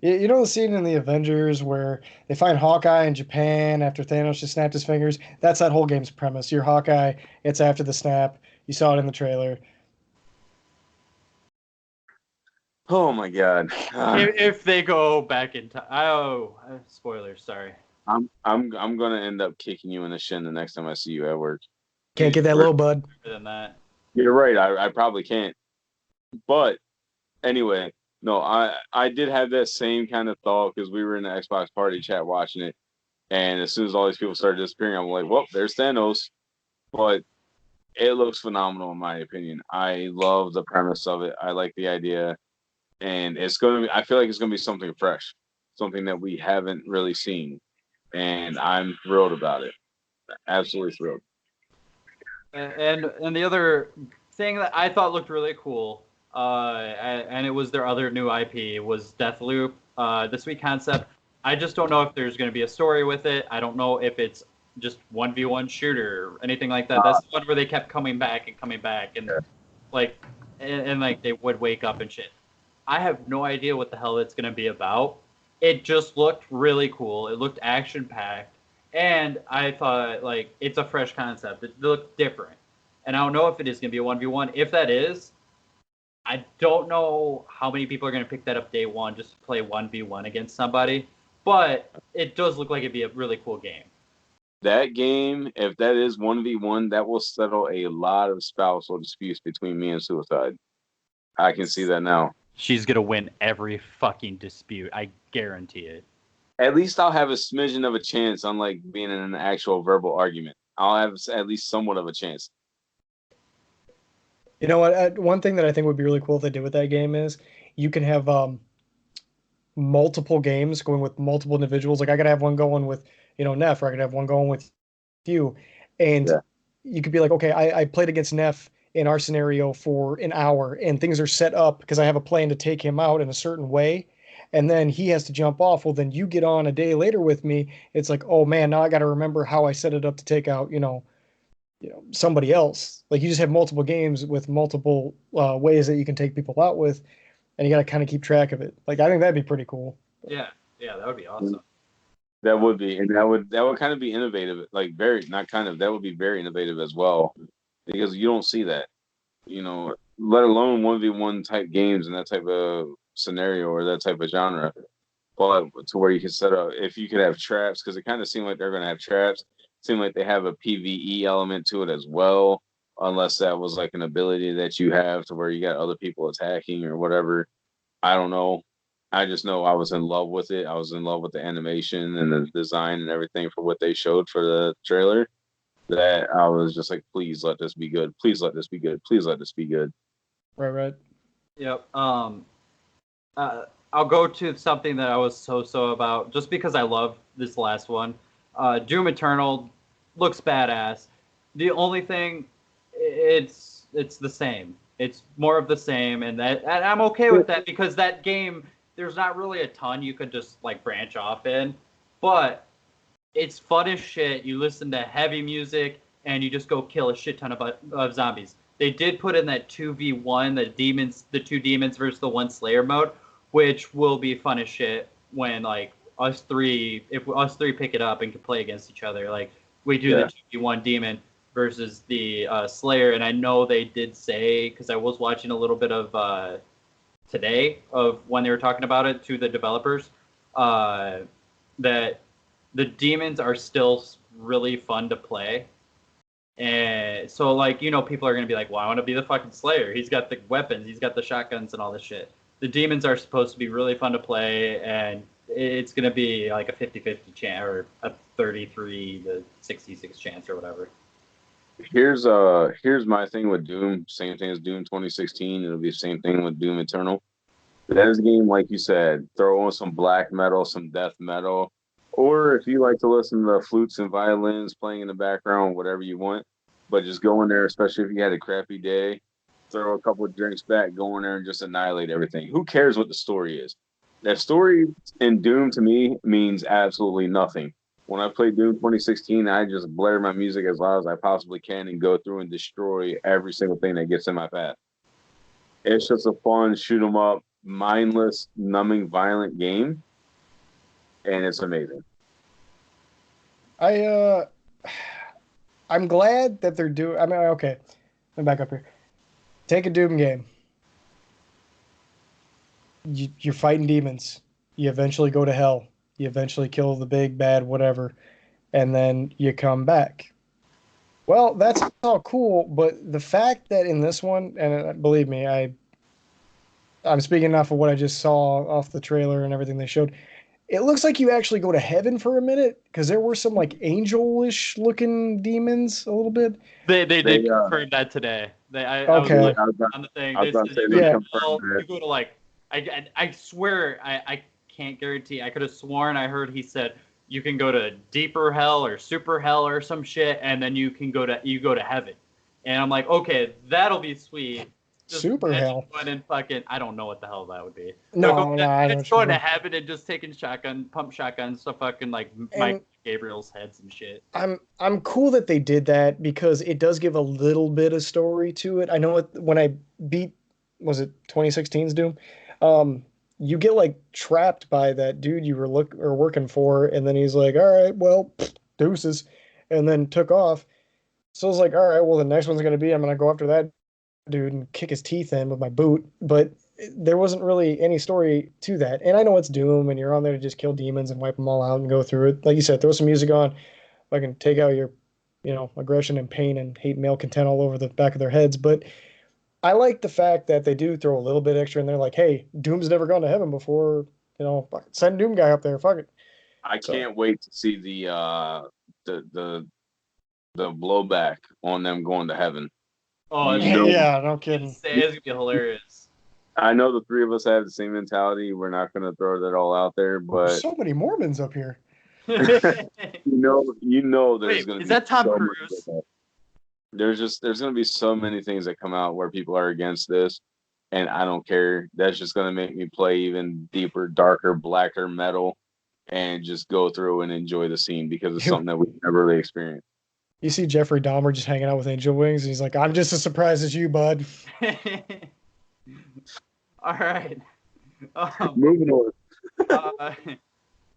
You know the scene in the Avengers where they find Hawkeye in Japan after Thanos just snapped his fingers? That's that whole game's premise. You're Hawkeye. It's after the snap. You saw it in the trailer.
Oh my god!
If they go back in time, spoilers. Sorry.
I'm gonna end up kicking you in the shin the next time I see you at work.
Can't get that low, bud.
Than that.
You're right. I probably can't. But anyway, no, I did have that same kind of thought because we were in the Xbox party chat watching it, and as soon as all these people started disappearing, I'm like, well, there's Thanos. But It looks phenomenal in my opinion. I love the premise of it. I like the idea, and it's going to be. I feel like it's going to be something fresh, something that we haven't really seen, and I'm thrilled about it. Absolutely thrilled.
And the other thing that I thought looked really cool, and it was their other new IP, was Deathloop. This week concept. I just don't know if there's going to be a story with it. I don't know if it's just 1v1 shooter or anything like that. That's the one where they kept coming back and like and like they would wake up and shit. I have no idea what the hell it's going to be about. It just looked really cool. It looked action packed, and I thought like it's a fresh concept. It looked different, and I don't know if it is going to be a 1v1. If that is, I don't know how many people are going to pick that up day one just to play 1v1 against somebody, but it does look like it'd be a really cool game.
That game, if that is 1v1, that will settle a lot of spousal disputes between me and Suicide. I can see that now.
She's going to win every fucking dispute. I guarantee it.
At least I'll have a smidgen of a chance, unlike being in an actual verbal argument. I'll have at least somewhat of a chance.
You know what? One thing that I think would be really cool if they did with that game is you can have multiple games going with multiple individuals. Like I could have one going with, Neff, or I could have one going with you. And you could be like, okay, I played against Neff in our scenario for an hour and things are set up because I have a plan to take him out in a certain way. And then he has to jump off. Well, then you get on a day later with me. It's like, oh man, now I got to remember how I set it up to take out, somebody else. Like you just have multiple games with multiple ways that you can take people out with, and you got to kind of keep track of it. Like I think that'd be pretty cool.
Yeah, that would be awesome.
That would be, and that would kind of be innovative. Like very, not kind of. That would be very innovative as well, because you don't see that, let alone 1v1 type games in that type of scenario or that type of genre. But to where you can set up, if you could have traps, because it kind of seemed like they're going to have traps. Seem like they have a PVE element to it as well, unless that was like an ability that you have to where you got other people attacking or whatever. I don't know. I just know I was in love with it. I was in love with the animation and the design and everything for what they showed for the trailer. That I was just like, please let this be good. Please let this be good. Please let this be good.
Right.
Yep. I'll go to something that I was so about, just because I love this last one. Doom Eternal looks badass. The only thing, it's the same. It's more of the same, and I'm okay with that because that game, there's not really a ton you could just like branch off in, but it's fun as shit. You listen to heavy music and you just go kill a shit ton of zombies. They did put in that 2v1, the two demons versus the one Slayer mode, which will be fun as shit when like if us three pick it up and can play against each other. Like we do the 2v1 demon versus the Slayer, and I know they did say, because I was watching a little bit of today of when they were talking about it to the developers, that the demons are still really fun to play. And so like, people are going to be like, well, I want to be the fucking Slayer. He's got the weapons, he's got the shotguns and all this shit. The demons are supposed to be really fun to play, and it's going to be like a 50-50 chance or a 33 to 66 chance or whatever.
Here's my thing with Doom. Same thing as Doom 2016. It'll be the same thing with Doom Eternal. That is a game, like you said, throw on some black metal, some death metal, or if you like to listen to flutes and violins playing in the background, whatever you want. But just go in there, especially if you had a crappy day, throw a couple of drinks back, go in there and just annihilate everything. Who cares what the story is? That story in Doom to me means absolutely nothing. When I played Doom 2016, I just blare my music as loud as I possibly can and go through and destroy every single thing that gets in my path. It's just a fun, shoot 'em up, mindless, numbing, violent game, and it's amazing.
I'm glad that they're doing. I mean, okay, let me back up here. Take a Doom game. You're fighting demons. You eventually go to hell. You eventually kill the big bad whatever, and then you come back. Well, that's all cool, but the fact that in this one, and believe me, I'm speaking off of what I just saw off the trailer and everything they showed, It looks like you actually go to heaven for a minute because there were some like angelish looking demons a little bit.
They
They
did confirm that today. I was
Okay.
watching
I was about,
on the thing.
I was
They
about
said
to say
you
they
go to
Yeah.
confirmed
hell.
that.
You go to like I swear I can't guarantee. I could have sworn I heard he said you can go to deeper hell or super hell or some shit, and then you go to heaven. And I'm like, okay, that'll be sweet. Just
Super
imagine
hell.
going in fucking I don't know what the hell that would be. But
No, no, I know
it's
what you
going to
mean.
heaven and just taking pump shotguns to fucking like Mike
And
Gabriel's heads and shit.
I'm cool that they did that because it does give a little bit of story to it. I know when I beat was it 2016's Doom, you get like trapped by that dude you were working for, and then he's like, "All right, well, deuces," and then took off. So I was like, "All right, well, the next one's gonna be I'm gonna go after that dude and kick his teeth in with my boot," but there wasn't really any story to that. And I know it's Doom, and you're on there to just kill demons and wipe them all out and go through it. Like you said, throw some music on I can take out your, aggression and pain and hate mail content all over the back of their heads. But I like the fact that they do throw a little bit extra in there, like, hey, Doom's never gone to heaven before, send Doom guy up there, fuck it.
I
So
can't wait to see the the the blowback on them going to heaven.
Oh,
You
it's gonna
know,
be
yeah, no kidding.
insane. It's gonna be hilarious.
I know the three of us have the same mentality. We're not going to throw that all out there,
There's
but
so many Mormons up here.
you know, there's
Wait,
going to
is
be
that Tom
so much of
Cruise?
that. There's going to be so many things that come out where people are against this, and I don't care. That's just going to make me play even deeper, darker, blacker metal, and just go through and enjoy the scene because it's
You,
something that we've never really experienced.
you see Jeffrey Dahmer just hanging out with angel wings, and he's like, I'm just as surprised as you, bud.
All right. Um,
Moving on.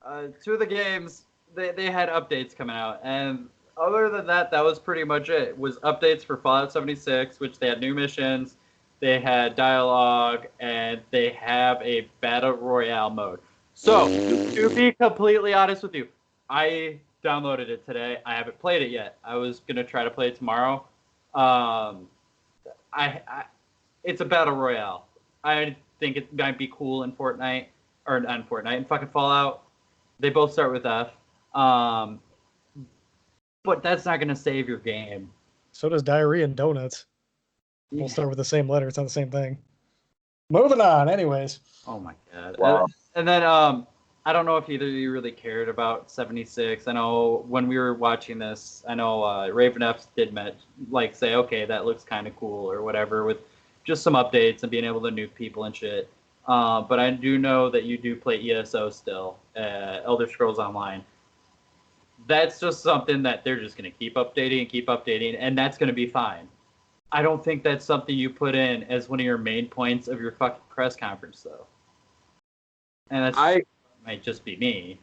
uh, two of the games they had updates coming out, and other than that, that was pretty much it. It was updates for Fallout 76, which they had new missions, they had dialogue, and they have a battle royale mode. So, to be completely honest with you, I downloaded it today. I haven't played it yet. I was gonna try to play it tomorrow. Um, I it's a battle royale. I think it might be cool in Fortnite or not in Fortnite in fucking Fallout. They both start with F. Um, but that's not gonna save your game.
So does diarrhea and donuts. We'll start with the same letter. It's not the same thing. Moving on, anyways.
Oh my god.
Wow.
And then I don't know if either of you really cared about 76. I know when we were watching this, I know Raveneff did say, okay, that looks kind of cool or whatever with just some updates and being able to nuke people and shit. But I do know that you do play ESO still, Elder Scrolls Online. That's just something that they're just going to keep updating, and that's going to be fine. I don't think that's something you put in as one of your main points of your fucking press conference, though. And that might just be me.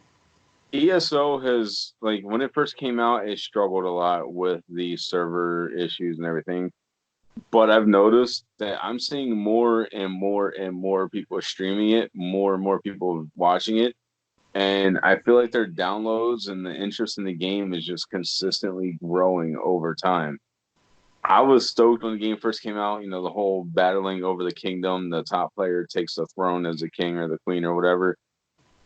ESO has, like, when it first came out, it struggled a lot with the server issues and everything. But I've noticed that I'm seeing more and more and more people streaming it, more and more people watching it. And I feel like their downloads and the interest in the game is just consistently growing over time. I was stoked when the game first came out, the whole battling over the kingdom, the top player takes the throne as the king or the queen or whatever.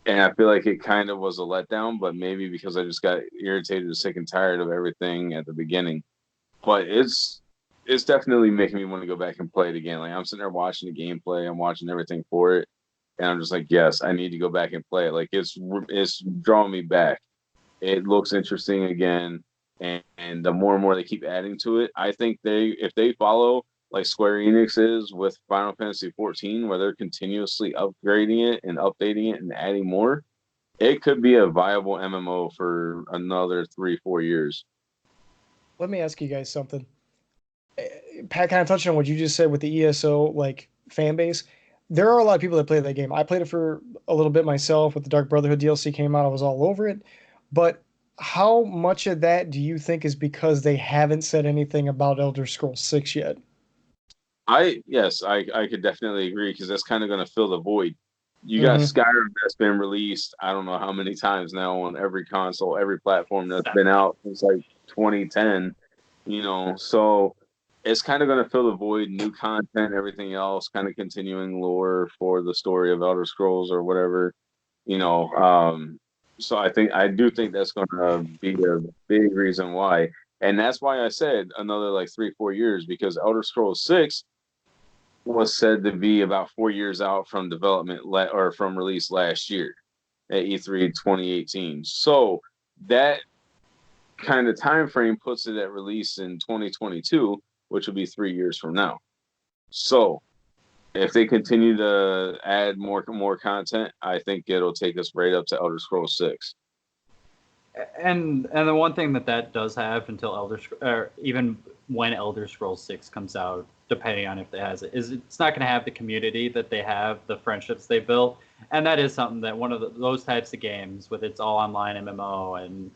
And I feel like it kind of was a letdown, but maybe because I just got irritated and sick and tired of everything at the beginning. But it's definitely making me want to go back and play it again. Like, I'm sitting there watching the gameplay, I'm watching everything for it, and I'm just like, yes, I need to go back and play it. Like, it's drawing me back. It looks interesting again, and the more and more they keep adding to it, I think if they follow like Square Enix is with Final Fantasy 14, where they're continuously upgrading it and updating it and adding more, it could be a viable MMO for another 3-4 years.
Let me ask you guys something. Pat kind of touched on what you just said with the ESO like fan base. There are a lot of people that play that game. I played it for a little bit myself. With the Dark Brotherhood DLC came out, I was all over it. But how much of that do you think is because they haven't said anything about Elder Scrolls 6 yet?
I could definitely agree because that's kind of going to fill the void. You got
Mm-hmm.
Skyrim that's been released, I don't know how many times now on every console, every platform that's been out since like 2010, so it's kind of going to fill the void, new content, everything else, kind of continuing lore for the story of Elder Scrolls or whatever. So I do think that's going to be a big reason why, and that's why I said another like 3-4 years because Elder Scrolls 6 was said to be about 4 years out from development or from release last year at E3 2018. So that kind of time frame puts it at release in 2022, which will be 3 years from now. So if they continue to add more content, I think it'll take us right up to Elder Scrolls 6.
And the one thing that does have until even when Elder Scrolls 6 comes out, depending on if it has it, is it's not going to have the community that they have, the friendships they built, and that is something that one of those types of games with its all online MMO and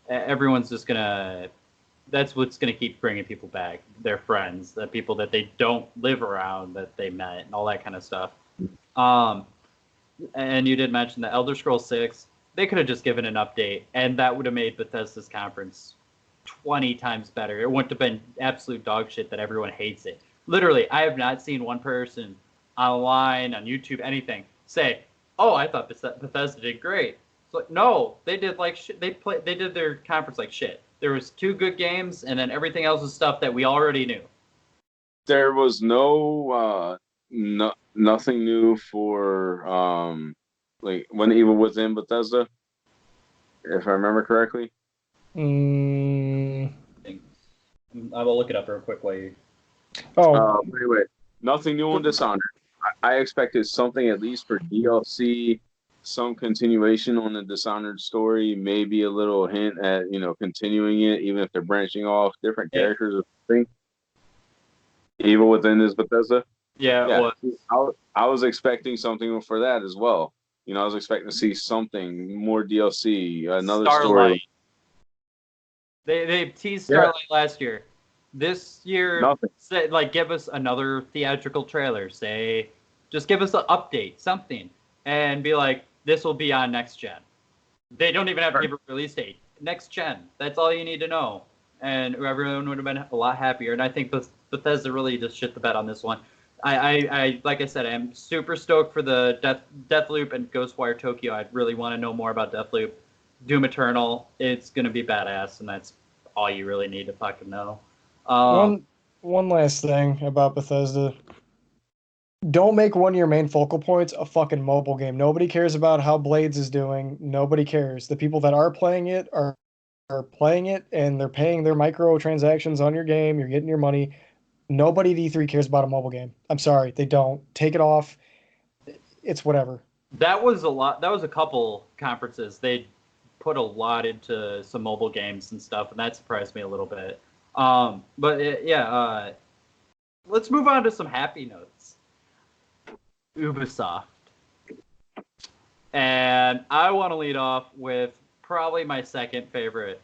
everyone's just gonna. That's what's going to keep bringing people back. Their friends, the people that they don't live around that they met, and all that kind of stuff. And you did mention that Elder Scrolls 6, they could have just given an update, and that would have made Bethesda's conference 20 times better. It wouldn't have been absolute dog shit that everyone hates it. Literally, I have not seen one person online, on YouTube, anything, say, oh, I thought Bethesda did great. So, no, they did like shit. They did their conference like shit. There was 2 good games, and then everything else was stuff that we already knew.
There was nothing new for like When Evil was in Bethesda, if I remember correctly.
Mm.
I will look it up real quick while you.
Anyway, nothing new on Dishonored. I expected something at least for DLC, some continuation on the Dishonored story, maybe a little hint at continuing it, even if they're branching off different characters or something. Evil Within is Bethesda.
Yeah.
I was expecting something for that as well. I was expecting to see something more DLC, another
Starlight.
story.
They teased Starlight last year. This year, give us another theatrical trailer. Just give us an update, something, and be like, this will be on next gen. They don't even have to give a release date. Next gen. That's all you need to know, and everyone would have been a lot happier. And I think Bethesda really just shit the bed on this one. I like I said, I'm super stoked for the Deathloop and Ghostwire Tokyo. I really want to know more about Deathloop. Doom Eternal, it's gonna be badass, and that's all you really need to fucking know.
One last thing about Bethesda. Don't make one of your main focal points a fucking mobile game. Nobody cares about how Blades is doing. Nobody cares. The people that are playing it are playing it, and they're paying their microtransactions on your game. You're getting your money. Nobody at E3 cares about a mobile game. I'm sorry, they don't. Take it off. It's whatever.
That was a lot. That was a couple conferences. They put a lot into some mobile games and stuff, and that surprised me a little bit. Let's move on to some happy notes. Ubisoft. And I want to lead off with probably my second favorite.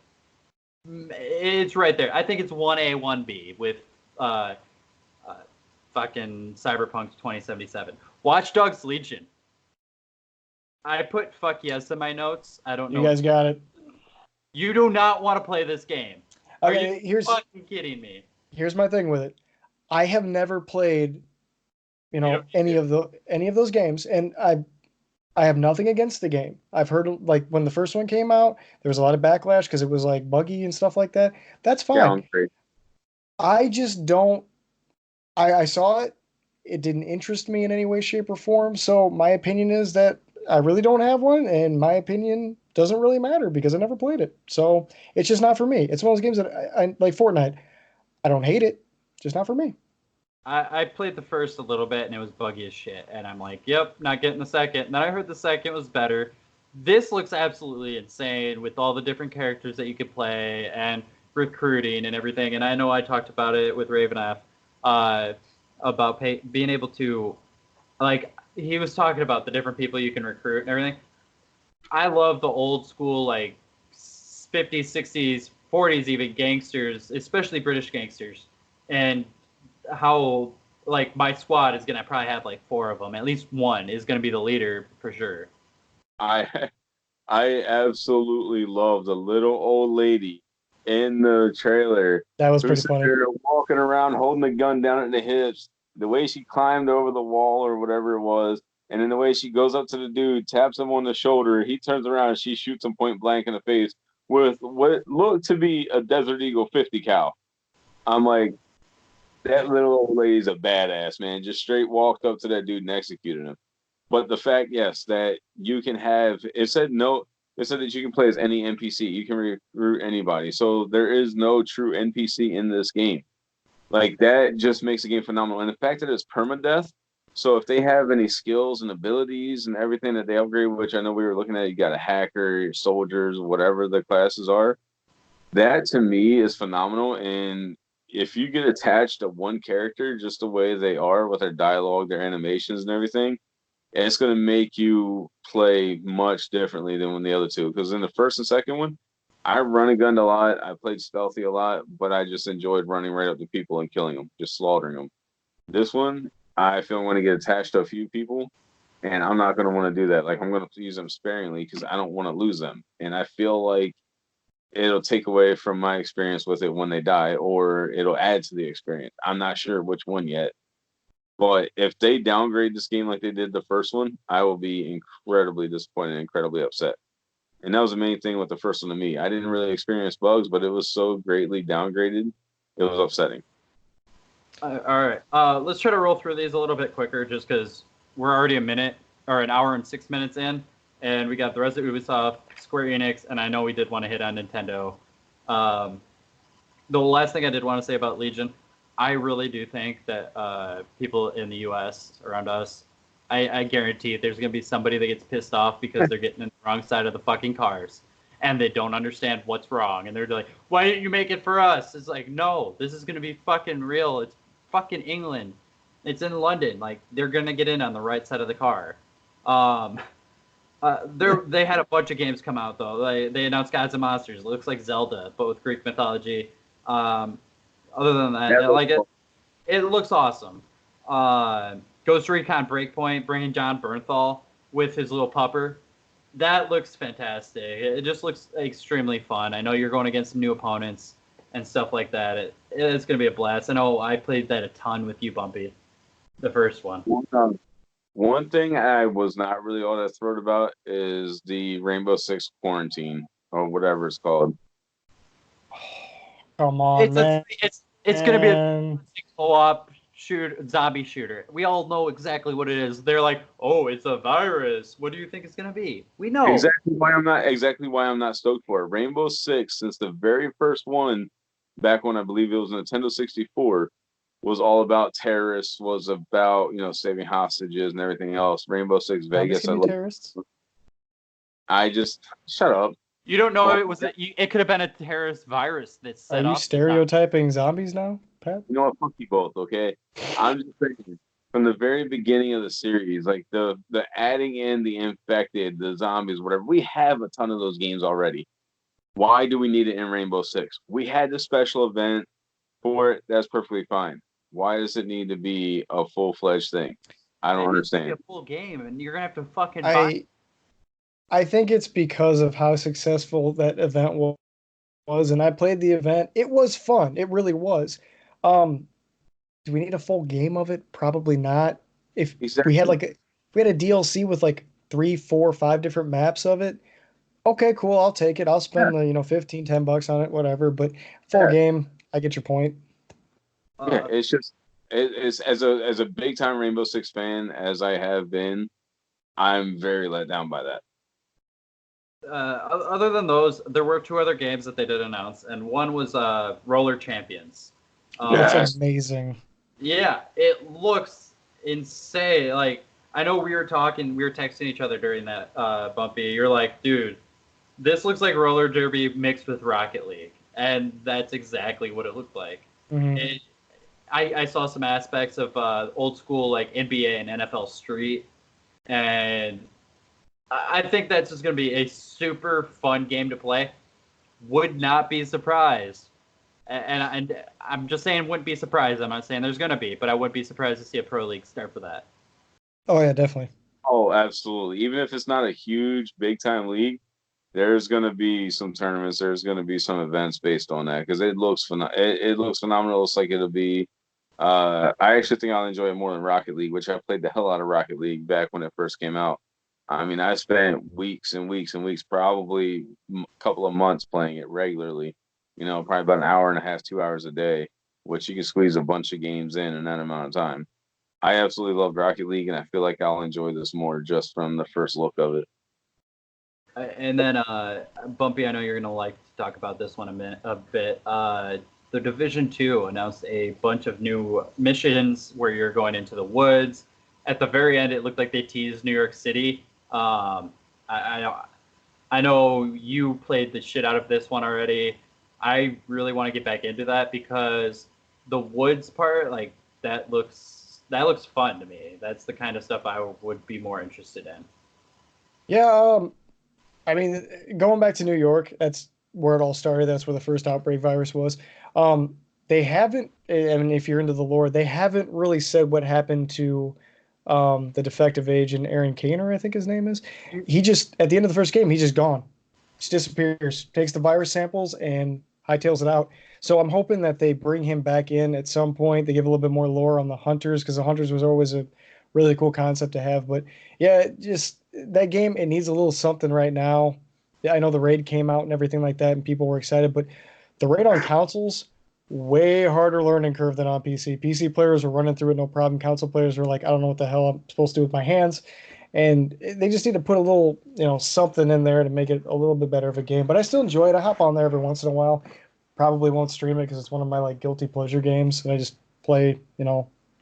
It's right there. I think it's 1A, 1B with fucking Cyberpunk 2077. Watch Dogs Legion. I put fuck yes in my notes. I don't know.
You guys got it.
You do not want to play this game. Are
you
fucking kidding me?
Here's my thing with it. I have never played, any of those games, and I have nothing against the game. I've heard like when the first one came out, there was a lot of backlash because it was like buggy and stuff like that. That's fine.
Yeah,
I just don't. I saw it. It didn't interest me in any way, shape, or form. So my opinion is that I really don't have one, and my opinion doesn't really matter because I never played it. So it's just not for me. It's one of those games that I like Fortnite. I don't hate it, just not for me.
I played the first a little bit, and it was buggy as shit. And I'm like, yep, not getting the second. And then I heard the second was better. This looks absolutely insane with all the different characters that you could play and recruiting and everything. And I know I talked about it with Raveneff about being able to, like, he was talking about the different people you can recruit and everything. I love the old school, like, 50s, 60s, 40s even gangsters, especially British gangsters. And how, like, my squad is going to probably have, like, 4 of them. At least one is going to be the leader for sure.
I absolutely love the little old lady in the trailer.
That was pretty funny.
Walking around holding the gun down at the hips, the way she climbed over the wall or whatever it was, And in the way she goes up to the dude, taps him on the shoulder, he turns around and she shoots him point blank in the face with what looked to be a Desert Eagle 50 cal. I'm like, that little old lady's a badass, man. Just straight walked up to that dude and executed him. But the fact, yes, that you can have it said no, it said that you can play as any NPC. You can recruit anybody. So there is no true NPC in this game. Like that just makes the game phenomenal. And the fact that it's permadeath, so if they have any skills and abilities and everything that they upgrade, which I know we were looking at, you got a hacker, soldiers, whatever the classes are, that to me is phenomenal. And if you get attached to one character just the way they are with their dialogue, their animations and everything, it's going to make you play much differently than when the other two. Because in the first and second one, I run and gunned a lot. I played stealthy a lot, but I just enjoyed running right up to people and killing them, just slaughtering them. This one, I feel I'm going to get attached to a few people, and I'm not going to want to do that. Like, I'm going to use them sparingly because I don't want to lose them. And I feel like it'll take away from my experience with it when they die, or it'll add to the experience. I'm not sure which one yet. But if they downgrade this game like they did the first one, I will be incredibly disappointed, incredibly upset. And that was the main thing with the first one to me. I didn't really experience bugs, but it was so greatly downgraded, it was upsetting.
All right. Let's try to roll through these a little bit quicker just because we're already an hour and 6 minutes in. And we got the rest of Ubisoft, Square Enix, and I know we did want to hit on Nintendo. The last thing I did want to say about Legion, I really do think that people in the U.S. around us, I guarantee there's going to be somebody that gets pissed off because they're getting in the wrong side of the fucking cars and they don't understand what's wrong. And they're like, why didn't you make it for us? It's like, no, this is going to be fucking real. It's fucking England. It's in London. Like, they're going to get in on the right side of the car. They had a bunch of games come out, though. They announced Gods and Monsters. It looks like Zelda, but with Greek mythology. Other than that, it looks awesome. Ghost Recon Breakpoint, bringing John Bernthal with his little pupper. That looks fantastic. It just looks extremely fun. I know you're going against some new opponents and stuff like that. It's going to be a blast. I know I played that a ton with you, Bumpy, the first one.
One thing I was not really all that thrilled about is the Rainbow Six Quarantine, or whatever it's called.
Come on, man.
It's going to be a co-op zombie shooter. We all know exactly what it is. They're like, oh, it's a virus. What do you think it's going to be? We know.
Exactly why I'm not stoked for it. Rainbow Six, since the very first one, back when I believe it was Nintendo 64, was all about terrorists, was about, saving hostages and everything else. Rainbow Six Vegas.
Terrorists?
I just shut up.
You don't know it could have been a terrorist virus that set
off. Are you stereotyping zombies now, Pat?
You know what? Fuck you both, okay? I'm just saying, from the very beginning of the series, like the adding in the infected, the zombies, whatever, we have a ton of those games already. Why do we need it in Rainbow Six? We had the special event for it. That's perfectly fine. Why does it need to be a full-fledged thing? I don't understand.
It's a full game, and you're gonna have to fucking buy.
I think it's because of how successful that event was, and I played the event. It was fun. It really was. Do we need a full game of it? Probably not. If we had a DLC with like 3, 4, 5 different maps of it, okay, cool. I'll take it. I'll spend $15-$10 on it, whatever. But full game, I get your point.
Yeah, it's just it's as a big time Rainbow Six fan as I have been, I'm very let down by that.
Other than those, there were 2 other games that they did announce, and one was Roller Champions.
That's amazing.
Yeah, it looks insane. Like, I know we were texting each other during that, Bumpy. You're like, dude, this looks like roller derby mixed with Rocket League, and that's exactly what it looked like.
Mm-hmm.
I saw some aspects of old school like NBA and NFL Street, and I think that's just going to be a super fun game to play. Would not be surprised. And I'm just saying wouldn't be surprised. I'm not saying there's going to be, but I wouldn't be surprised to see a pro league start for that.
Oh, yeah, definitely.
Oh, absolutely. Even if it's not a huge, big-time league, there's going to be some tournaments. There's going to be some events based on that because it looks phenomenal. It looks like it'll be I actually think I'll enjoy it more than Rocket League, which I played the hell out of Rocket League back when it first came out. I mean, I spent weeks and weeks and weeks, probably a couple of months playing it regularly. Probably about an hour and a half, 2 hours a day, which you can squeeze a bunch of games in that amount of time. I absolutely love Rocket League, and I feel like I'll enjoy this more just from the first look of it.
And then, Bumpy, I know you're gonna like to talk about this one a bit. The Division 2 announced a bunch of new missions where you're going into the woods. At the very end, it looked like they teased New York City. I know you played the shit out of this one already. I really want to get back into that because the woods part, like that looks fun to me. That's the kind of stuff I would be more interested in.
Yeah, I mean, going back to New York, that's where it all started. That's where the first outbreak virus was. They haven't, I mean, if you're into the lore, they haven't really said what happened to the defective agent Aaron Kaner, I think his name is. He just, at the end of the first game, he's just gone. Just disappears, takes the virus samples and hightails it out. So I'm hoping that they bring him back in at some point. They give a little bit more lore on the hunters because the hunters was always a really cool concept to have. But yeah, just that game, it needs a little something right now. Yeah, I know the raid came out and everything like that, and people were excited, but the raid on consoles, way harder learning curve than on PC. PC players were running through it no problem. Console players were like, I don't know what the hell I'm supposed to do with my hands. And they just need to put a little, something in there to make it a little bit better of a game. But I still enjoy it. I hop on there every once in a while. Probably won't stream it because it's one of my like guilty pleasure games, and I just play,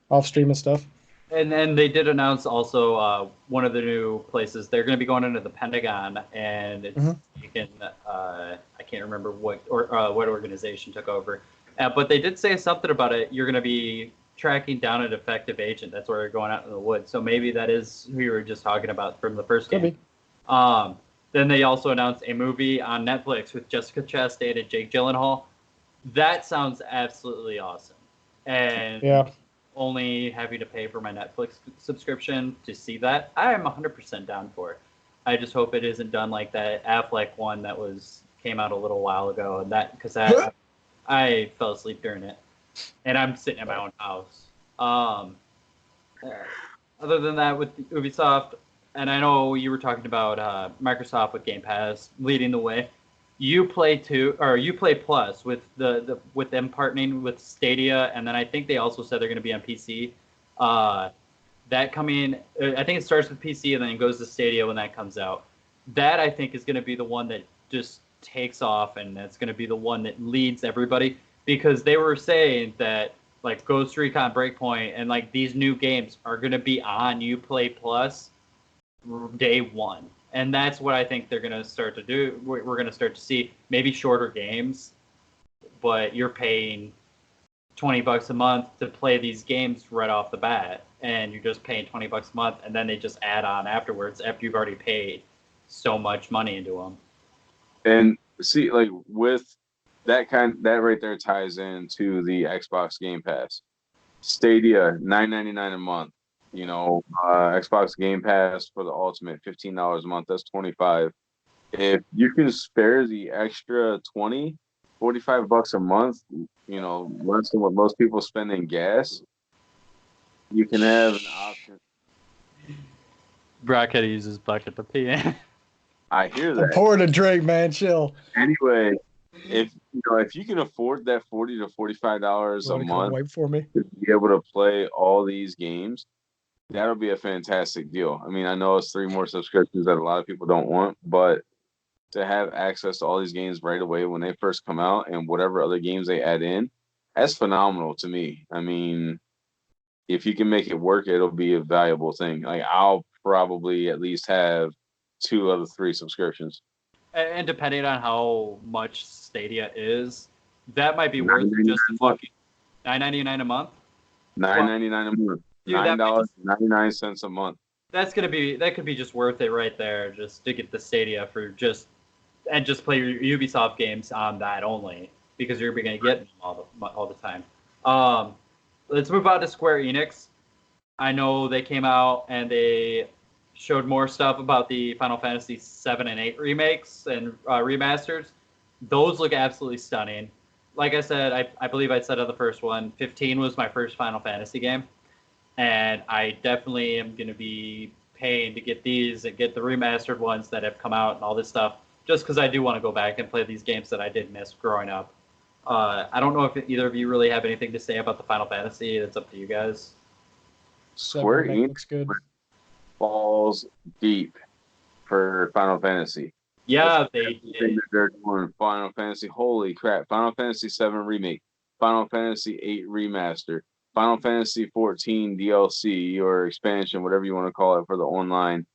off stream and stuff.
And then they did announce also one of the new places they're going to be going into the Pentagon, and it's you can I can't remember what what organization took over, but they did say something about it. You're going to be tracking down a defective agent. That's where they're going out in the woods. So maybe that is who you were just talking about from the first game. Then they also announced a movie on Netflix with Jessica Chastain and Jake Gyllenhaal. That sounds absolutely awesome. And
yeah.
Only having to pay for my Netflix subscription to see that, I am 100% down for it. I just hope it isn't done like that Affleck one that came out a little while ago, and that because I fell asleep during it, and I'm sitting in my own house. Other than that, with Ubisoft, and I know you were talking about Microsoft with Game Pass leading the way. You play Plus with with them partnering with Stadia, and then I think they also said they're going to be on PC. That coming, I think it starts with PC and then it goes to Stadia when that comes out. That I think is going to be the one that just takes off, and that's going to be the one that leads everybody because they were saying that like Ghost Recon Breakpoint and like these new games are going to be on Uplay Plus day one. And that's what I think they're going to start to do. We're going to start to see maybe shorter games, but you're paying $20 a month to play these games right off the bat, and you're just paying $20 a month, and then they just add on afterwards after you've already paid so much money into them.
And see, like with that right there ties into the Xbox Game Pass. Stadia, $9.99 a month. Xbox Game Pass for the Ultimate, $15 a month. That's $25. If you can spare the extra $45 a month, less than what most people spend in gas, you can have an option.
Brock had to use his bucket to pee in.
I hear that.
I'm pouring a drink, man. Chill.
Anyway, if you can afford that $40 to $45 a month
wipe for me
to be able to play all these games, that'll be a fantastic deal. I mean, I know it's 3 more subscriptions that a lot of people don't want, but to have access to all these games right away when they first come out and whatever other games they add in, that's phenomenal to me. I mean, if you can make it work, it'll be a valuable thing. Like I'll probably at least have 2 of the 3 subscriptions.
And depending on how much Stadia is, that might be worth just a fucking $9.99 a month.
$9.99 a month. $9.99 a month.
That could be just worth it right there, just to get the Stadia just play your Ubisoft games on that only because you're going to get them all the time. Let's move on to Square Enix. I know they came out and they showed more stuff about the Final Fantasy 7 and 8 remakes and remasters. Those look absolutely stunning. like I said, I believe I said on the first one, 15 was my first Final Fantasy game, and I definitely am going to be paying to get these and get the remastered ones that have come out and all this stuff, just because I do want to go back and play these games that I did miss growing up. I don't know if either of you really have anything to say about the Final Fantasy. It's up to you guys.
Square
Remake
Enix
looks good.
falls deep for Final Fantasy.
Yeah, they
Everything
did.
that they're doing, Final Fantasy, holy crap! Final Fantasy 7 remake, Final Fantasy 8 remaster, Final Fantasy 14 DLC or expansion, whatever you want to call it, for the online,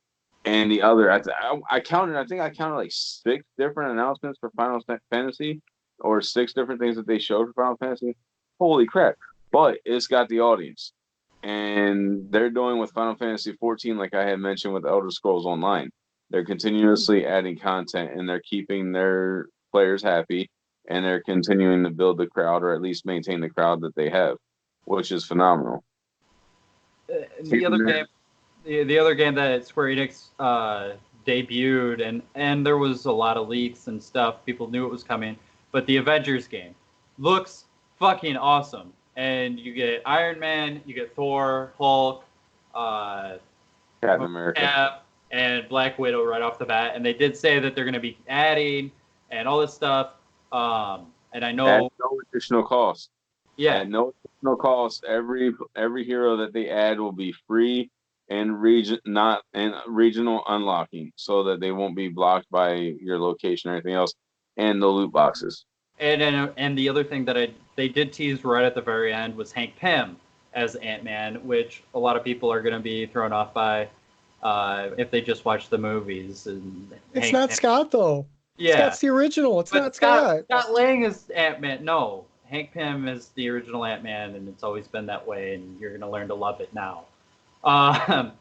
and the other. I counted. I think I counted like 6 different announcements for Final Fantasy, or 6 different things that they showed for Final Fantasy. Holy crap! But it's got the audience, and they're doing with Final Fantasy 14, like I had mentioned with Elder Scrolls Online. They're continuously adding content, and they're keeping their players happy, and they're continuing to build the crowd, or at least maintain the crowd that they have, which is phenomenal.
The other game, the other game that Square Enix debuted, and there was a lot of leaks and stuff. People knew it was coming, but the Avengers game looks fucking awesome. And you get Iron Man, you get Thor, Hulk,
Captain America.
Cap, and Black Widow right off the bat. And they did say that they're going to be adding and all this stuff. And I know
At no additional cost.
Yeah.
At no additional cost, every hero that they add will be free and regional unlocking, so that they won't be blocked by your location or anything else, and the loot boxes.
And the other thing that they did tease right at the very end was Hank Pym as Ant-Man, which a lot of people are going to be thrown off by if they just watch the movies. And
It's
Hank
not
Pym.
Scott though.
Yeah,
Scott's the original. It's
but
not Scott.
Scott Lang is Ant-Man. No, Hank Pym is the original Ant-Man, and it's always been that way. And you're going to learn to love it now. The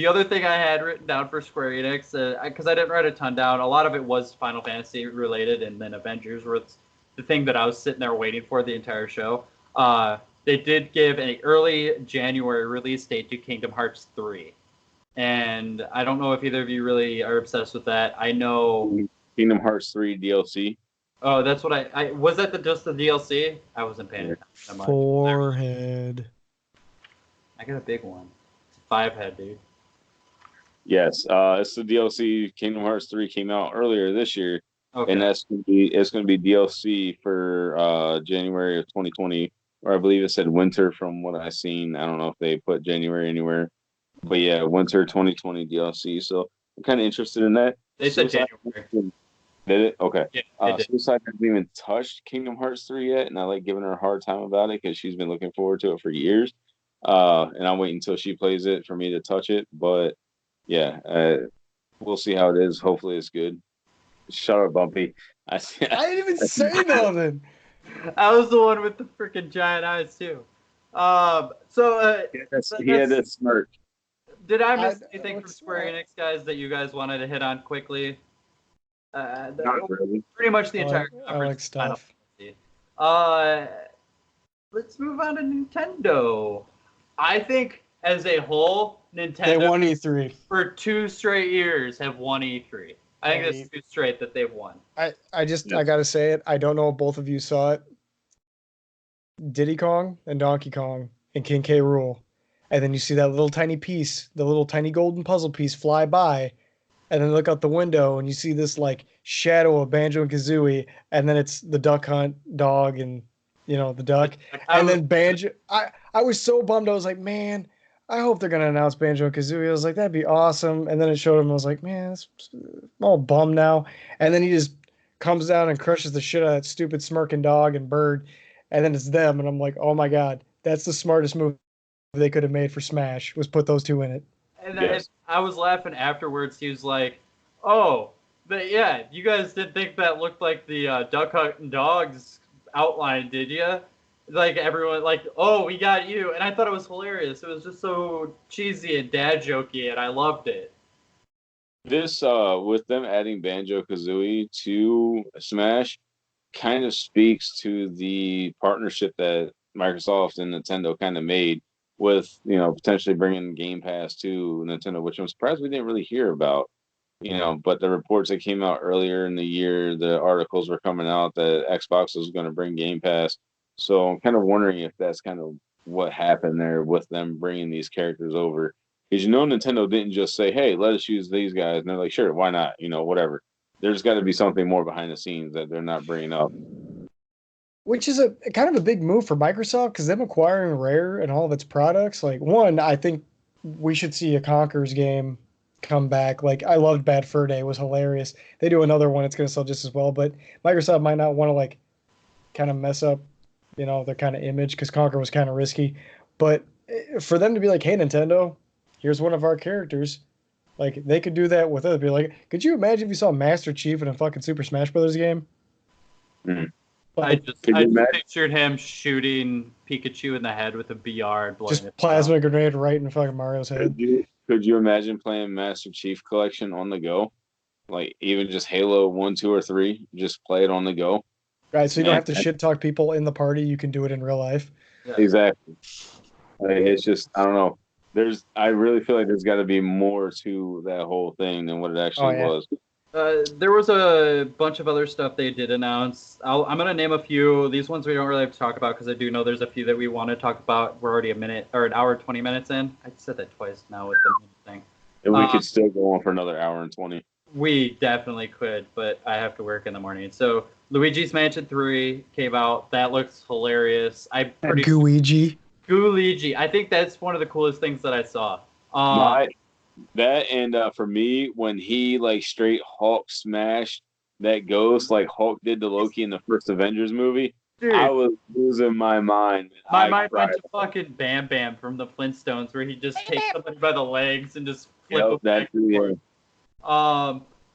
other thing I had written down for Square Enix, because I didn't write a ton down, a lot of it was Final Fantasy related, and then Avengers was the thing that I was sitting there waiting for the entire show. They did give an early January release date to Kingdom Hearts 3. And I don't know if either of you really are obsessed with that. I know
Kingdom Hearts 3 DLC.
Oh, that's what I was that just the DLC? I wasn't paying attention that much.
Forehead.
I got a big one. It's a 5-head, dude.
Yes, it's the DLC. Kingdom Hearts 3 came out earlier this year,
Okay.
and it's going to be DLC for January of 2020, or I believe it said winter from what I've seen. I don't know if they put January anywhere, but yeah, winter 2020 DLC. So I'm kind of interested in that.
They said January.
Did it? Okay.
Yeah, they did.
Suicide hasn't even touched Kingdom Hearts 3 yet, and I like giving her a hard time about it because she's been looking forward to it for years. And I'm waiting until she plays it for me to touch it. But yeah, we'll see how it is. Hopefully it's good. Shut up, Bumpy.
I didn't even say nothing.
I was the one with the freaking giant eyes too.
He had that smirk.
Did I miss anything from Square Enix, guys, that you guys wanted to hit on quickly?
Not really.
Pretty much the entire
I like stuff.
Let's move on to Nintendo. I think as a whole, Nintendo
They won E3
for 2 straight years have won E3. I think that's 2 straight that they've won.
I gotta say it. I don't know if both of you saw it. Diddy Kong and Donkey Kong and King K. Rool. And then you see that little tiny piece, the little tiny golden puzzle piece fly by, and then look out the window and you see this like shadow of Banjo and Kazooie, and then it's the Duck Hunt dog and the duck. And then Banjo. I was so bummed. I was like, man, I hope they're gonna announce Banjo and Kazooie. I was like, that'd be awesome. And then it showed him. I was like, man, I'm all bummed now. And then he just comes down and crushes the shit out of that stupid smirking dog and bird. And then it's them, and I'm like, oh my god, that's the smartest move they could have made for Smash, was put those 2 in it.
And then I was laughing afterwards. He was like, "Oh, but yeah, you guys didn't think that looked like the Duck Hunt and Dogs outline, did you?" Like everyone, like, "Oh, we got you," and I thought it was hilarious. It was just so cheesy and dad jokey, and I loved it.
This with them adding Banjo Kazooie to Smash kind of speaks to the partnership that Microsoft and Nintendo kind of made with potentially bringing Game Pass to Nintendo, which I'm surprised we didn't really hear about. But the reports that came out earlier in the year, the articles were coming out that Xbox was going to bring Game Pass. So I'm kind of wondering if that's kind of what happened there with them bringing these characters over. Because Nintendo didn't just say, "Hey, let us use these guys," and they're like, "Sure, why not?" Whatever. There's got to be something more behind the scenes that they're not bringing up.
Which is a kind of a big move for Microsoft because them acquiring Rare and all of its products. Like one, I think we should see a Conker's game come back. Like I loved Bad Fur Day, it was hilarious. They do another one, it's gonna sell just as well. But Microsoft might not want to like kind of mess up, their kind of image because Conker was kind of risky. But for them to be like, hey Nintendo, here's one of our characters. Like they could do that with us. Be like, could you imagine if you saw Master Chief in a fucking Super Smash Brothers game?
Mm-hmm.
I just pictured him shooting Pikachu in the head with a BR and blowing
just plasma grenade right in fucking Mario's head.
Could you imagine playing Master Chief Collection on the go? Like even just Halo 1, 2, or 3, just play it on the go.
Right, so you don't have to shit talk people in the party. You can do it in real life.
Yeah. Exactly. It's just I don't know. I really feel like there's got to be more to that whole thing than what it actually was.
There was a bunch of other stuff they did announce. I'm going to name a few. These ones we don't really have to talk about because I do know there's a few that we want to talk about. We're already an hour 20 minutes in. I said that twice now with the thing.
And we could still go on for another hour and 20.
We definitely could, but I have to work in the morning. So Luigi's Mansion 3 came out. That looks hilarious.
Gooigi.
I think that's one of the coolest things that I saw.
That and for me, when he like straight Hulk smashed that ghost like Hulk did to Loki in the first Avengers movie, dude, I was losing my mind.
My mind went to fucking Bam Bam from the Flintstones, where he just takes somebody by the legs and just flip them back.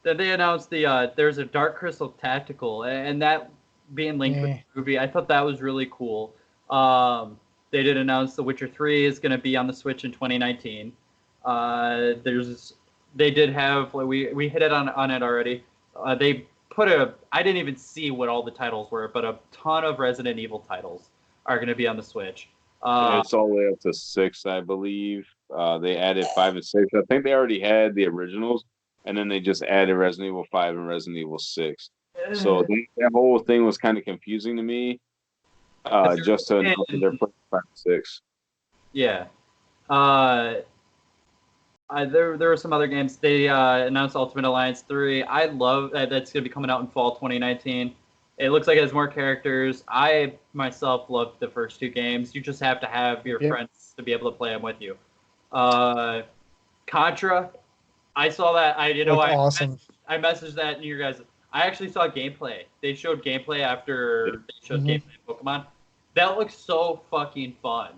Then they announced there's a Dark Crystal Tactical, and that being linked with the movie, I thought that was really cool. They did announce The Witcher 3 is going to be on the Switch in 2019. They did have we hit it on it already. They put I didn't even see what all the titles were, but a ton of Resident Evil titles are going to be on the Switch.
It's all the way up to 6, I believe. They added 5 and 6. I think they already had the originals, and then they just added Resident Evil 5 and Resident Evil 6. So that whole thing was kind of confusing to me. Just to know they're putting 5 and 6.
Yeah. There were some other games. They announced Ultimate Alliance 3. I love that's going to be coming out in fall 2019. It looks like it has more characters. I myself loved the first 2 games. You just have to have your friends to be able to play them with you. Contra, I saw that.
Awesome.
I messaged that in your guys. I actually saw gameplay. They showed gameplay after they showed gameplay of Pokemon. That looks so fucking fun.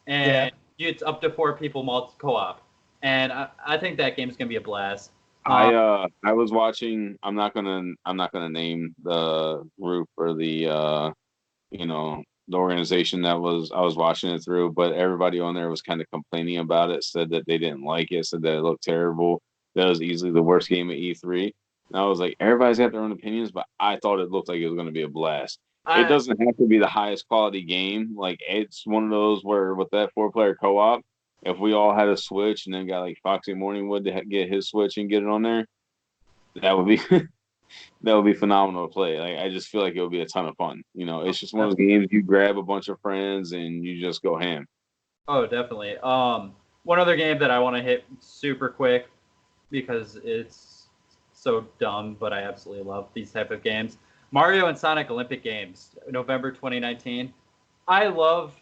And it's up to 4 people co-op. And I think that game's gonna be a blast.
I was watching. I'm not gonna name the group or the the organization that I was watching it through, but everybody on there was kind of complaining about it. Said that they didn't like it. Said that it looked terrible. That was easily the worst game at E3. And I was like, everybody's got their own opinions, but I thought it looked like it was going to be a blast. It doesn't have to be the highest quality game. Like it's one of those where with that 4-player co-op, if we all had a Switch and then got like Foxy Morningwood to get his Switch and get it on there, that would be phenomenal to play. Like I just feel like it would be a ton of fun. It's just one of those games you grab a bunch of friends and you just go ham.
Oh, definitely. One other game that I want to hit super quick because it's so dumb, but I absolutely love these type of games. Mario and Sonic Olympic Games, November 2019. I love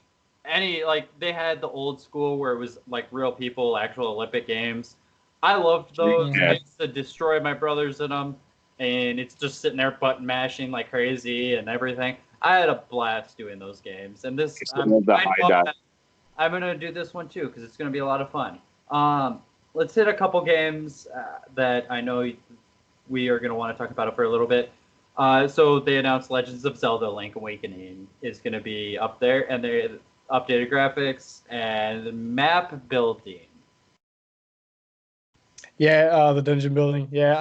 they had the old school where it was like real people, actual Olympic Games. I loved those. I used to destroy my brothers in them, and it's just sitting there button mashing like crazy and everything. I had a blast doing those games, and this I'm gonna do this one too because it's gonna be a lot of fun. Let's hit a couple games that I know we are gonna want to talk about it for a little bit. So they announced Legends of Zelda: Link Awakening is gonna be up there, and they updated graphics and map building.
Yeah, the dungeon building. Yeah,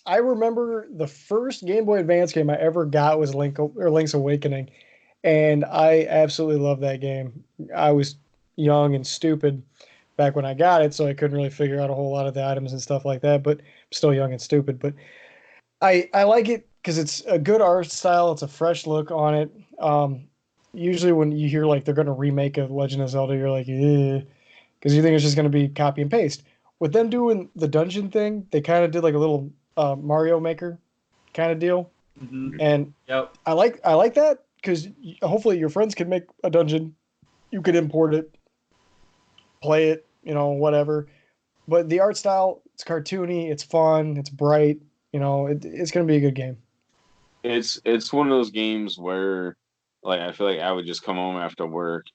I remember the first Game Boy Advance game I ever got was Link's Awakening, and I absolutely love that game. I was young and stupid, back when I got it, so I couldn't really figure out a whole lot of the items and stuff like that. But I'm still young and stupid. But I like it because it's a good art style. It's a fresh look on it. Usually when you hear like they're going to remake a Legend of Zelda, you're like, because you think it's just going to be copy and paste. With them doing the dungeon thing, they kind of did like a little Mario Maker kind of deal,
Mm-hmm.
and
Yep.
I like that because hopefully your friends can make a dungeon, you could import it, play it, whatever. But the art style, it's cartoony, it's fun, it's bright. It's going to be a good game.
It's one of those games where, like, I feel like I would just come home after work,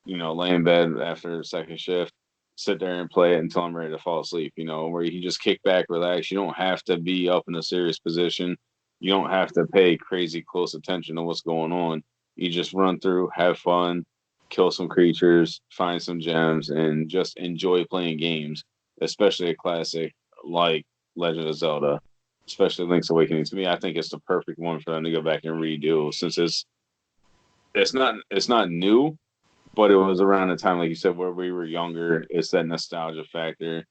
lay in bed after the second shift, sit there and play it until I'm ready to fall asleep. Where you can just kick back, relax. You don't have to be up in a serious position. You don't have to pay crazy close attention to what's going on. You just run through, have fun, kill some creatures, find some gems, and just enjoy playing games, especially a classic like Legend of Zelda, especially Link's Awakening. To me, I think it's the perfect one for them to go back and redo, since it's not new, but it was around the time, like you said, where we were younger. It's that nostalgia factor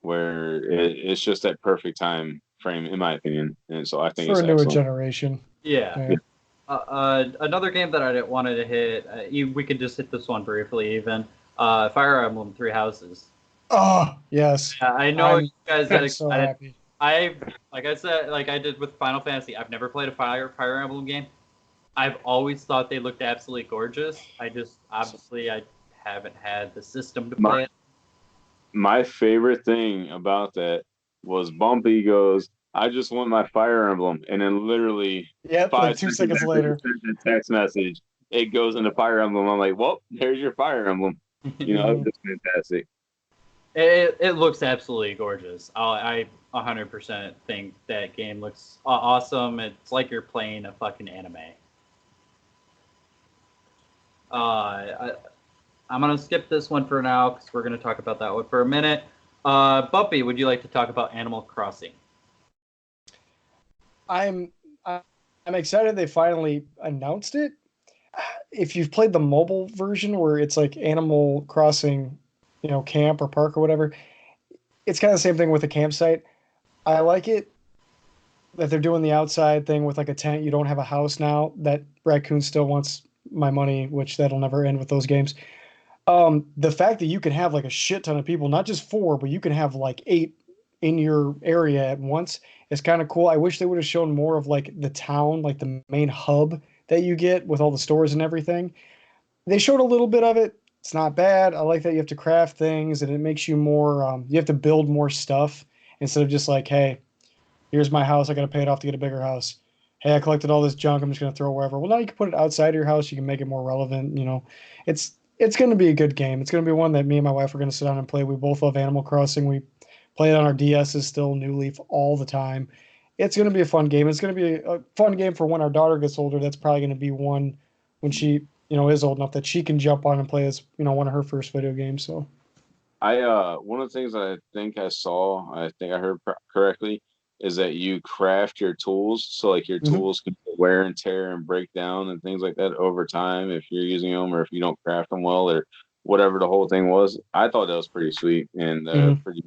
where it's just that perfect time frame, in my opinion. And so I think
For
it's
a newer
excellent.
generation.
Yeah.
Yeah.
Another game that I wanted to hit, we could just hit this one briefly even. Fire Emblem Three Houses.
Oh, yes.
Yeah, I know you guys got
I'm so
excited.
happy.
Like I said, like I did with Final Fantasy, I've never played a Fire Emblem game. I've always thought they looked absolutely gorgeous. Obviously I haven't had the system to play it.
My favorite thing about that was Bumpy goes, I just want my Fire Emblem. And then literally
Yep, like 2 seconds
after
later.
he sent the text message, it goes into Fire Emblem. I'm like, well, there's your Fire Emblem. It was just fantastic.
It looks absolutely gorgeous. I 100% think that game looks awesome. It's like you're playing a fucking anime. I'm gonna skip this one for now because we're gonna talk about that one for a minute. Bumpy, would you like to talk about Animal Crossing?
I'm excited they finally announced it. If you've played the mobile version where it's like Animal Crossing, camp or park or whatever, it's kind of the same thing with a campsite. I like it that they're doing the outside thing with like a tent. You don't have a house now. That raccoon still wants my money, which that'll never end with those games. The fact that you can have like a shit ton of people, not just 4, but you can have like 8 in your area at once is kind of cool. I wish they would have shown more of like the town, like the main hub that you get with all the stores and everything. They showed a little bit of it. It's not bad. I like that you have to craft things and it makes you more, you have to build more stuff instead of just like, hey, here's my house. I got to pay it off to get a bigger house. Hey, I collected all this junk. I'm just going to throw it wherever. Well, now you can put it outside your house. You can make it more relevant. It's going to be a good game. It's going to be one that me and my wife are going to sit down and play. We both love Animal Crossing. We play it on our DSs still, New Leaf all the time. It's going to be a fun game. It's going to be a fun game for when our daughter gets older. That's probably going to be one when she, is old enough that she can jump on and play as, one of her first video games. So
One of the things I think I think I heard correctly, is that you craft your tools. So like your
Mhm.
tools can wear and tear and break down and things like that over time if you're using them, or if you don't craft them well, or whatever the whole thing was. I thought that was pretty sweet and
Mhm.
pretty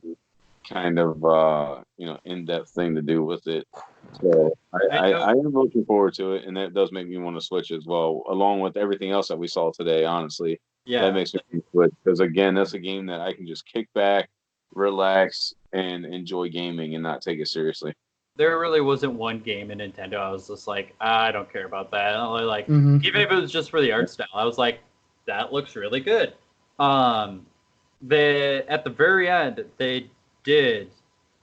kind of in-depth thing to do with it. So
I
I
know.
am looking forward to it, and that does make me want to switch as well, along with everything else that we saw today. Honestly, that
Yeah,
makes me switch because, again, that's a game that I can just kick back, relax, and enjoy gaming and not take it seriously.
there really wasn't one game in Nintendo I was just like, I don't care about that. Like,
Mhm.
even if it was just for the art style, I was like, that looks really good. Um, at the very end, they did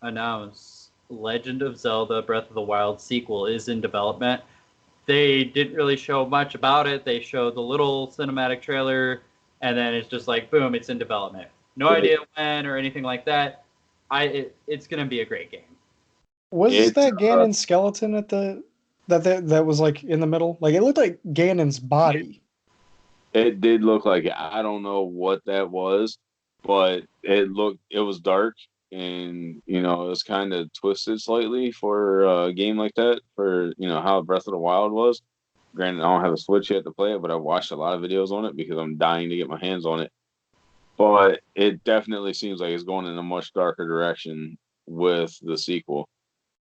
announce Legend of Zelda Breath of the Wild sequel is in development. They didn't really show much about it. They showed the little cinematic trailer, and then it's just like, boom, it's in development. No idea when or anything like that. It's gonna be a great game.
Was
It's
that Ganon's skeleton at the that was like in the middle? Like it looked like Ganon's body.
It did look like it. I don't know what that was, but it was dark, and it was kind of twisted slightly for a game like that, for how Breath of the Wild was. Granted, I don't have a Switch yet to play it, but I watched a lot of videos on it because I'm dying to get my hands on it. but it definitely seems like it's going in a much darker direction with the sequel.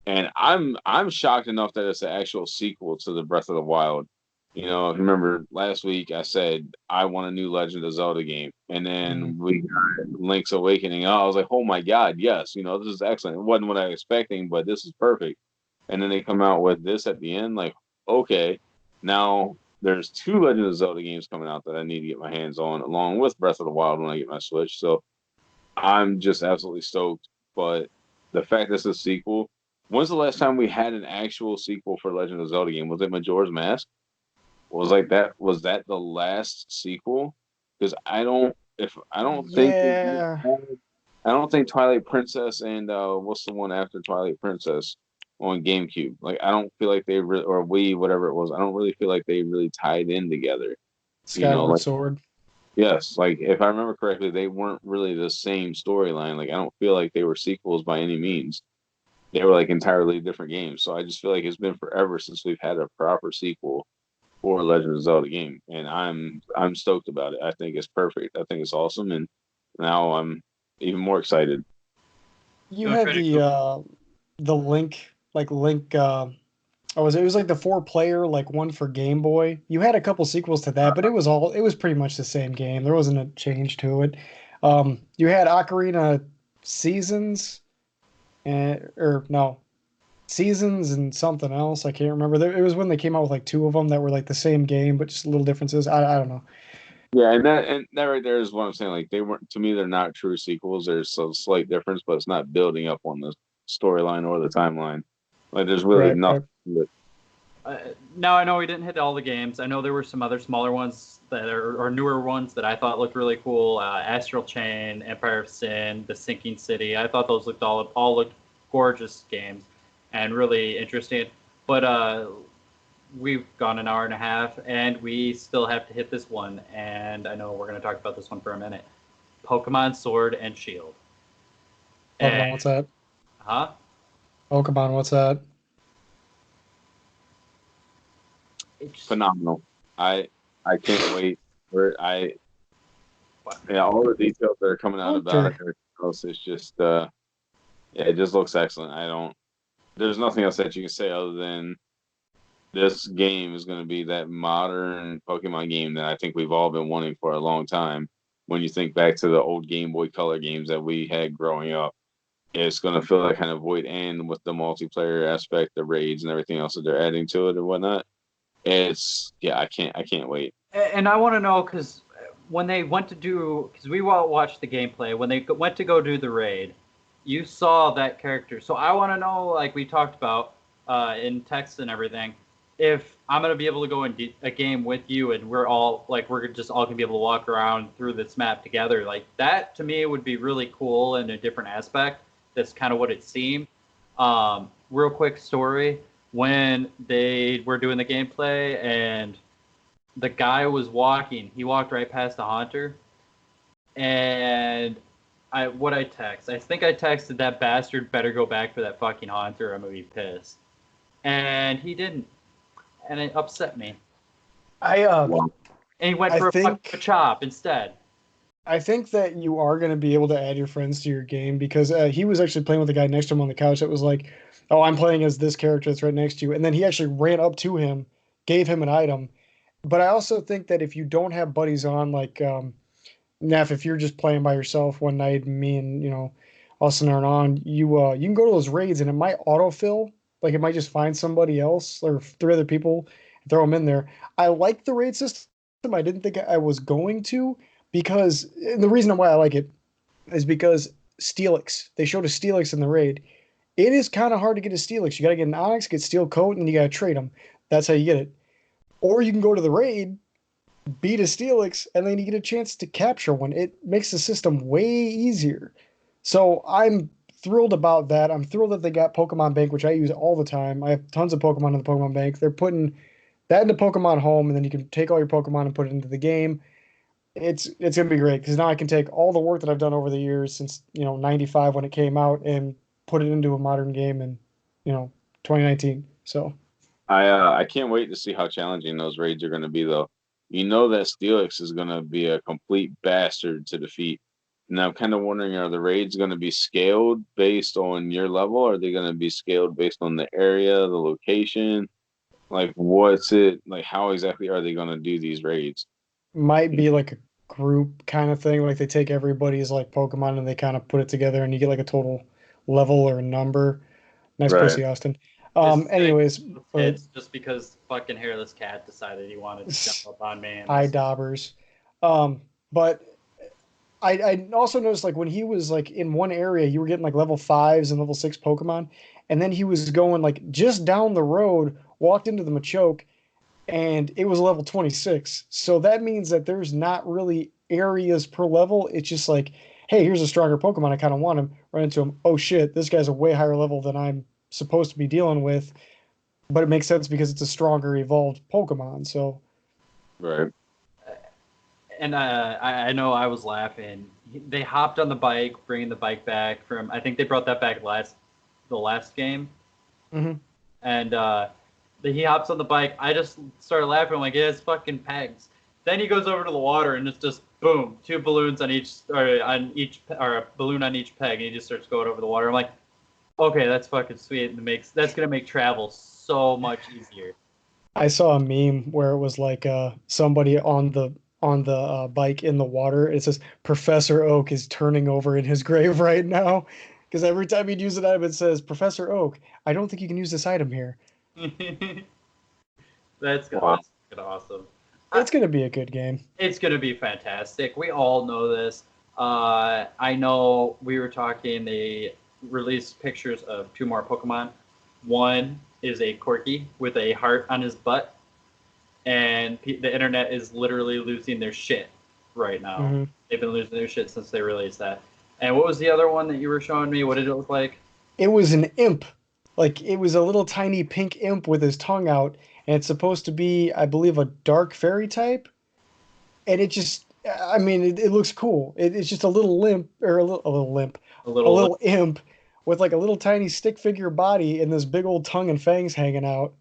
And I'm shocked enough that it's an actual sequel to the Breath of the Wild. You know, if you remember last week, I said I want a new Legend of Zelda game, and
Mhm.
then we got Link's Awakening. I was like, oh my god, yes, this is excellent. It wasn't what I was expecting, but this is perfect. And then they come out with this at the end, like, okay, now there's two Legend of Zelda games coming out that I need to get my hands on, along with Breath of the Wild when I get my Switch. So I'm just absolutely stoked. But the fact that it's a sequel, when's the last time we had an actual sequel for Legend of Zelda game? Was it Majora's Mask? Was that the last sequel? Because I don't think
Yeah,
I don't think Twilight Princess and what's the one after Twilight Princess on GameCube? Like I don't feel like they or Wii, whatever it was. I don't really feel like they really tied in together.
Skyward
Like
Sword.
yes, like if I remember correctly, they weren't really the same storyline. Like I don't feel like they were sequels by any means. They were like entirely different games. So I just feel like it's been forever since we've had a proper sequel for a Legend of Zelda game, and I'm stoked about it. I think it's perfect. I think it's awesome, and now I'm even more excited.
You
You want to
had
try to go?
the Link. It was like the four player, like one for Game Boy. You had a couple sequels to that, but it was pretty much the same game. There wasn't a change to it. You had Ocarina Seasons and or no Seasons and something else. I can't remember. It was when they came out with like two of them that were like the same game, but just little differences. I don't know.
Yeah, and that right there is what I'm saying. Like they weren't to me, they're not true sequels. There's a slight difference, but it's not building up on the storyline or the timeline. Like there's really
Right,
nothing
right.
to it.
Now I know we didn't hit all the games. I know there were some other smaller ones that are or newer ones that I thought looked really cool. Astral Chain, Empire of Sin, The Sinking City. I thought those looked all looked gorgeous games and really interesting. But we've gone an hour and a half, and we still have to hit this one. And I know we're going to talk about this one for a minute. Pokemon Sword and Shield. And
Pokemon, what's that?
huh?
Pokemon, what's that?
It's
Phenomenal. I I can't wait for I
what?
yeah, all the details that are coming out about it,
Hunter.
everything else is just yeah, it just looks excellent. I don't there's nothing else that you can say other than this game is going to be that modern Pokemon game that I think we've all been wanting for a long time. When you think back to the old Game Boy Color games that we had growing up, it's going to fill that kind of void, and with the multiplayer aspect, the raids and everything else that they're adding to it and whatnot. It's yeah, I can't wait.
And I want to know because when they went to do, because we all watched the gameplay, when they went to go do the raid, you saw that character. So I want to know, like we talked about in text and everything, if I'm gonna be able to go in a game with you and we're just all gonna be able to walk around through this map together. Like that to me would be really cool in a different aspect. That's kind of what it seemed. Real quick story when they were doing the gameplay and the guy was walking. He walked right past the haunter, and I text. I think I texted that bastard better go back for that fucking haunter. Or I'm gonna be pissed. And he didn't, and it upset me.
I
Wow.
And he went
I
for a fucking
think
chop instead.
I think that you are going to be able to add your friends to your game because he was actually playing with the guy next to him on the couch that was like, "Oh, I'm playing as this character that's right next to you," and then he actually ran up to him, gave him an item. But I also think that if you don't have buddies on, like Neff, if you're just playing by yourself one night, me and Austin aren't on, you can go to those raids and it might autofill, like it might just find somebody else or three other people, throw them in there. I like the raid system. I didn't think I was going to because and the reason why I like it is because Steelix. They showed a Steelix in the raid. It is kind of hard to get a Steelix. You got to get an Onyx, get Steel Coat, and you got to trade them. That's how you get it. Or you can go to the raid, beat a Steelix, and then you get a chance to capture one. It makes the system way easier. So I'm thrilled about that. I'm thrilled that they got Pokemon Bank, which I use all the time. I have tons of Pokemon in the Pokemon Bank. They're putting that into Pokemon Home, and then you can take all your Pokemon and put it into the game. It's gonna be great because now I can take all the work that I've done over the years since '95 when it came out and put it into a modern game in you know 2019. So
I can't wait to see how challenging those raids are going to be though, you know that Steelix is going to be a complete bastard to defeat. And I'm kind of wondering, are the raids going to be scaled based on your level? Or are they going to be scaled based on the area, the location? Like, what's it like? How exactly are they going to do these raids?
Might be like a group kind of thing. Like they take everybody's like Pokemon and they kind of put it together and you get like a total level or number. Nice
Right.
pussy, Austin.
This is gonna
Anyways, but
hits just because fucking hairless cat decided he wanted to jump up on me. And
eye daubers. But I also noticed like when he was like in one area, you were getting like level fives and level six Pokemon, and then he was going like just down the road, walked into the Machoke, and it was level 26. So that means that there's not really areas per level. It's just like, hey, here's a stronger Pokemon. I kind of want him. Run into him. Oh shit, this guy's a way higher level than I'm supposed to be dealing with. But it makes sense because it's a stronger evolved Pokemon. So
Right.
and I know I was laughing. They hopped on the bike, bringing the bike back from. I think they brought that back the last game,
mhm.
and he hops on the bike. I just started laughing. I'm like, it has fucking pegs. Then he goes over to the water and it's just boom, two balloons on each, or a balloon on each peg, and he just starts going over the water. I'm like, okay, that's fucking sweet, and that's gonna make travel so much easier.
I saw a meme where it was like somebody on the bike in the water. It says Professor Oak is turning over in his grave right now, because every time he'd use an item, it says Professor Oak. I don't think you can use this item here.
That's
Wow.
awesome.
It's gonna be a good game.
It's going to be fantastic. We all know this. I know we were talking, they released pictures of two more Pokemon. One is a Corgi with a heart on his butt, and the internet is literally losing their shit right now.
Mhm.
They've been losing their shit since they released that. And what was the other one that you were showing me? What did it look like?
It was an imp, like it was a little tiny pink imp with his tongue out, and it's supposed to be, I believe, a dark fairy type. And it just, I mean, it looks cool. It's just a little limp or a little limp,
A
a
little.
little imp with like a little tiny stick figure body and this big old tongue and fangs hanging out.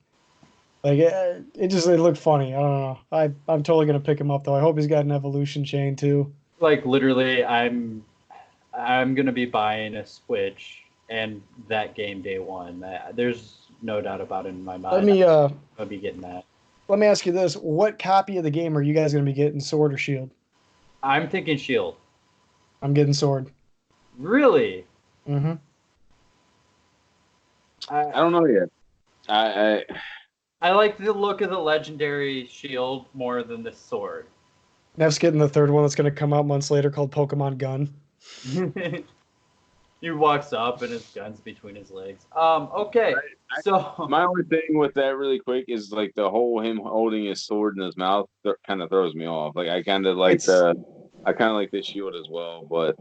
Like it looked funny. I don't know. I'm totally gonna pick him up though. I hope he's got an evolution chain too.
Like literally, I'm gonna be buying a Switch and that game day one. There's no doubt about it in my
Let
mind.
me
I'll be getting that.
let me ask you this: what copy of the game are you guys gonna be getting, Sword or Shield?
I'm thinking Shield.
I'm getting Sword.
Really?
Mm-hmm.
I
I
don't know yet. I
I like the look of the legendary Shield more than the sword.
Neff's getting the third one that's gonna come out months later called Pokemon Gun.
He walks up and his gun's between his legs. Okay. So
my only thing with that really quick is like the whole him holding his sword in his mouth kind of throws me off. Like
It's
I kind of like the shield as well, but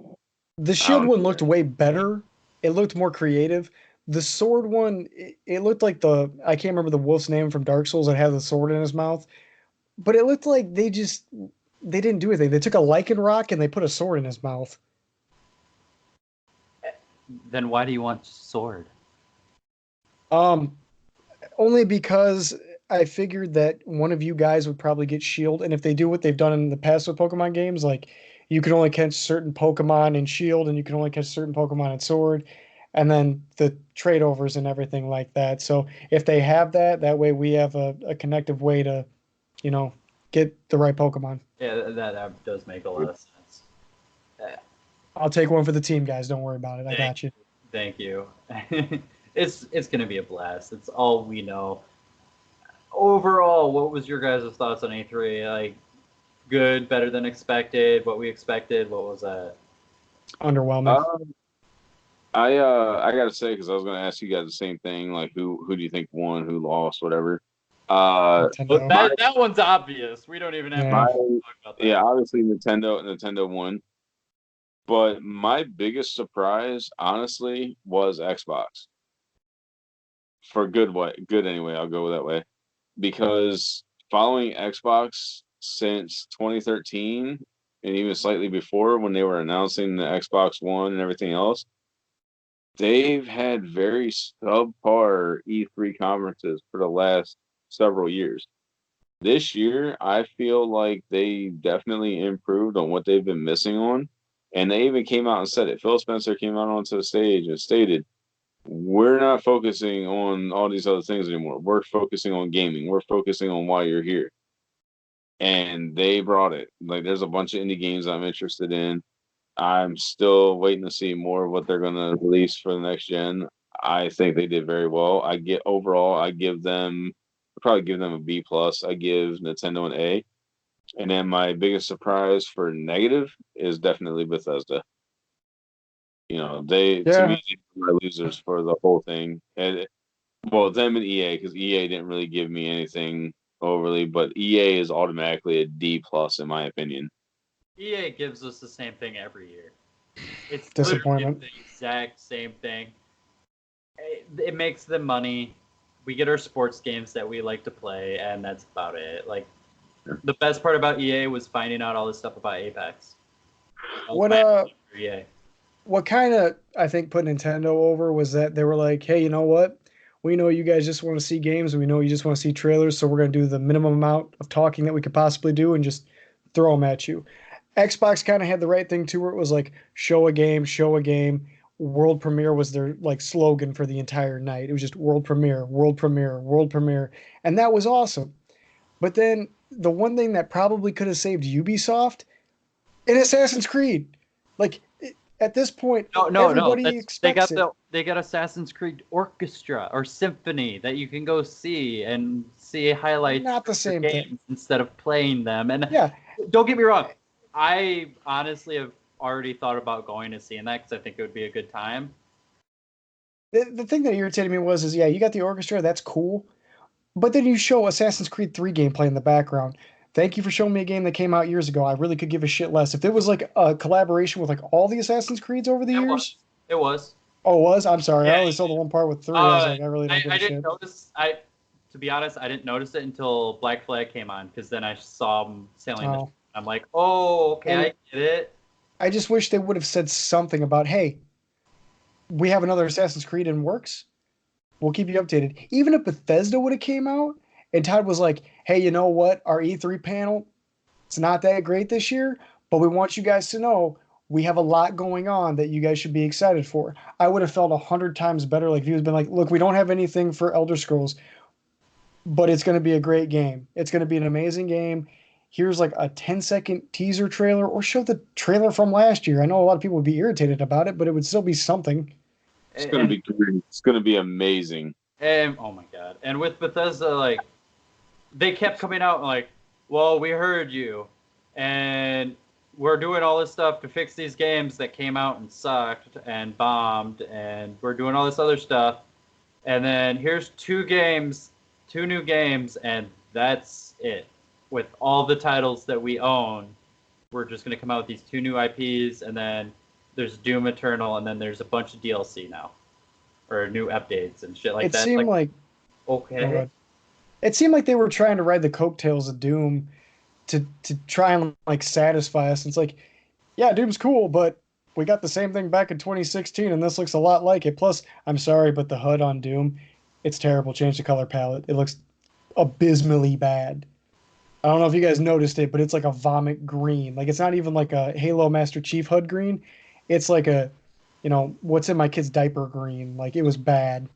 The
I
shield
don't
one
know.
looked way better. It looked more creative. The sword one, it looked like I can't remember the wolf's name from Dark Souls that had the sword in his mouth, but it looked like they didn't do anything. They took a lichen rock and they put a sword in his mouth.
then why do you want sword?
Um, Only because I figured that one of you guys would probably get shield, and if they do what they've done in the past with Pokemon games, like you can only catch certain Pokemon in shield and you can only catch certain Pokemon in sword, and then the trade overs and everything like that. So if they have that, that way we have a connective way to, you know, get the right Pokemon.
Yeah, that does make a lot of sense.
I'll take one for the team, guys. Don't worry about it. I
Thank,
got you.
thank you. It's gonna be a blast. It's all we know. Overall, what was your guys' thoughts on E3? Like, good, better than expected, what we expected. What was that?
Underwhelming.
Uh, I gotta say because I was gonna ask you guys the same thing. Like who do you think won, who lost, whatever.
Well,
Nintendo.
that one's obvious. We don't even have
Yeah.
My
to talk about that.
yeah, obviously Nintendo won, but my biggest surprise, honestly, was Xbox for good way, good anyway. I'll go that way because following Xbox since 2013 and even slightly before when they were announcing the Xbox One and everything else, they've had very subpar E3 conferences for the last several years. This year, I feel like they definitely improved on what they've been missing on. And they even came out and said it. Phil Spencer came out onto the stage and stated, we're not focusing on all these other things anymore. We're focusing on gaming. We're focusing on why you're here. And they brought it. Like, there's a bunch of indie games I'm interested in. I'm still waiting to see more of what they're going to release for the next gen. I think they did very well. I give them, probably give them a B plus. I give Nintendo an A. And then my biggest surprise for negative is definitely Bethesda. You know, they to
Yeah,
me they were losers for the whole thing. And well, them and EA, because EA didn't really give me anything overly, but EA is automatically a D plus in my opinion.
EA gives us the same thing every year. It's literally
disappointment.
the exact same thing. It makes them money. We get our sports games that we like to play, and that's about it. Like, the best part about EA was finding out all this stuff about Apex. That was
What
my
uh,
for EA.
what kind of I think put Nintendo over was that they were like, hey, you know what? We know you guys just want to see games. We know you just want to see trailers, so we're going to do the minimum amount of talking that we could possibly do and just throw them at you. Xbox kind of had the right thing too, where it was like show a game, show a game. World premiere was their like slogan for the entire night. It was just world premiere, world premiere, world premiere, and that was awesome. But then the one thing that probably could have saved Ubisoft in Assassin's Creed, like at this point,
No.
everybody
That's they
expects
got
it.
they got Assassin's Creed Orchestra or Symphony that you can go see and see highlights
Not the
from your
same thing.
games instead of playing them. And
Yeah,
don't get me wrong, I honestly have already thought about going and seeing that because I think it would be a good time.
the thing that irritated me was is yeah, you got the orchestra, that's cool, but then you show Assassin's Creed 3 gameplay in the background. Thank you for showing me a game that came out years ago. I really could give a shit less. If there was like a collaboration with like all the Assassin's Creeds over the
It
years,
was. It was.
oh, it was? I'm sorry. I
Yeah.
only saw the one part with 3. I was
Uh,
like, I really don't give
I
a
didn't
shit.
notice. To be honest, I didn't notice it until Black Flag came on because then I saw them sailing the ship.
Oh.
I'm like, oh, okay,
And
I get it.
I just wish they would have said something about, hey, we have another Assassin's Creed in works. We'll keep you updated. Even if Bethesda would have came out and Todd was like, hey, you know what? Our E3 panel, it's not that great this year, but we want you guys to know we have a lot going on that you guys should be excited for. I would have felt 100 times better. Like if he was been like, look, we don't have anything for Elder Scrolls, but it's going to be a great game. It's going to be an amazing game. Here's like a 10-second teaser trailer or show the trailer from last year. I know a lot of people would be irritated about it, but it would still be something.
It's gonna
And
be great. It's gonna be amazing.
and oh my god! And with Bethesda, like they kept coming out like, well, we heard you, and we're doing all this stuff to fix these games that came out and sucked and bombed, and we're doing all this other stuff. And then here's two new games, and that's it. With all the titles that we own, we're just going to come out with these two new IPs, and then there's Doom Eternal, and then there's a bunch of DLC now, or new updates and shit like
It
that. It's
seemed
like,
like oh
okay.
god. It seemed like they were trying to ride the coattails of Doom to try and like satisfy us. It's like, yeah, Doom's cool, but we got the same thing back in 2016, and this looks a lot like it. Plus, I'm sorry, but the HUD on Doom, it's terrible. Change the color palette. It looks abysmally bad. I don't know if you guys noticed it, but it's like a vomit green. Like it's not even like a Halo Master Chief HUD green. It's like a, what's in my kid's diaper green. Like it was bad.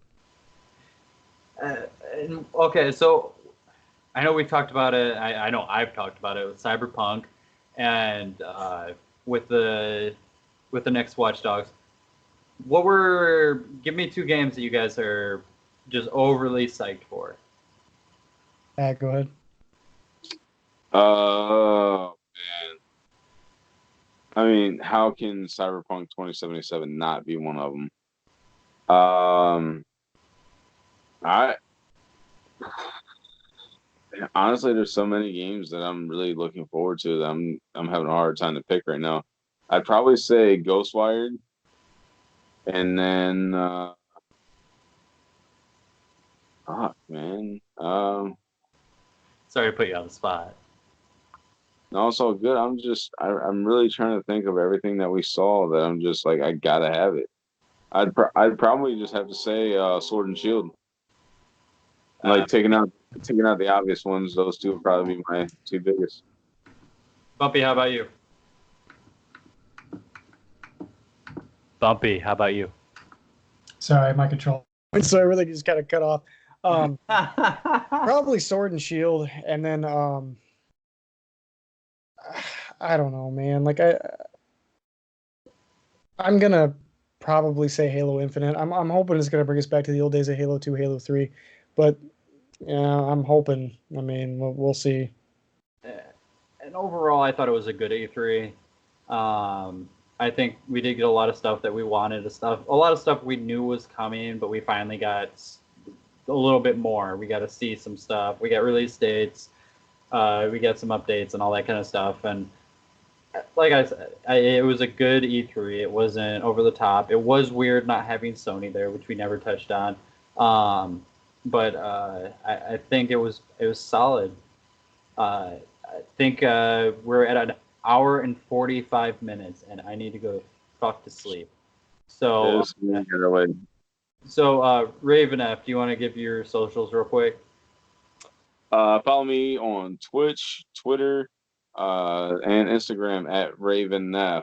Uh, okay, so I know we've talked about it. I know I've talked about it with Cyberpunk, and with the with the next Watch Dogs. Give me two games that you guys are just overly psyched for.
Go ahead.
Oh man. I mean, how can Cyberpunk 2077 not be one of them? Um, I honestly, there's so many games that I'm really looking forward to that I'm having a hard time to pick right now. I'd probably say Ghostwired, and then man,
Sorry to put you on the spot.
no, it's all good. I'm really trying to think of everything that we saw that I'm just like I gotta have it. I'd probably just have to say Sword and Shield. Like taking out the obvious ones, those two would probably be my two biggest.
Bumpy, how about you? Bumpy, how about you?
Sorry, my control. So everything just kind of cut off. Probably Sword and Shield, and then I don't know, man. Like I'm gonna probably say Halo Infinite. I'm hoping it's gonna bring us back to the old days of Halo 2, Halo 3, but yeah, I'm hoping. I mean, we'll see.
And overall, I thought it was a good E3. I think we did get a lot of stuff that we wanted. A lot of stuff we knew was coming, but we finally got a little bit more. We got to see some stuff. We got release dates. We got some updates and all that kind of stuff. And like I said, it was a good E3. It wasn't over the top. It was weird not having Sony there, which we never touched on. But I think it was solid. I think we're at an hour and 45 minutes, and I need to go fuck to sleep. So, Raveneff, do you want to give your socials real quick?
Follow me on Twitch, Twitter, and Instagram at Raveneff.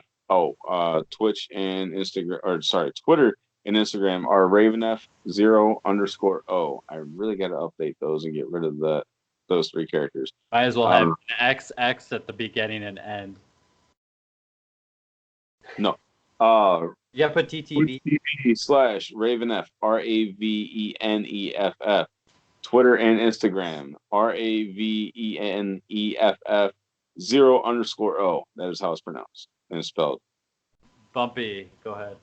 Twitch and Instagram, Twitter and Instagram are Raveneff0_O. I really got to update those and get rid of those three characters.
Might as well have an XX at the beginning and end.
No.
You got to put TTV.
/Raveneff, RAVENEFF. Twitter and Instagram, RAVENEFF0_O. That is how it's pronounced and spelled.
Bumpy, go ahead.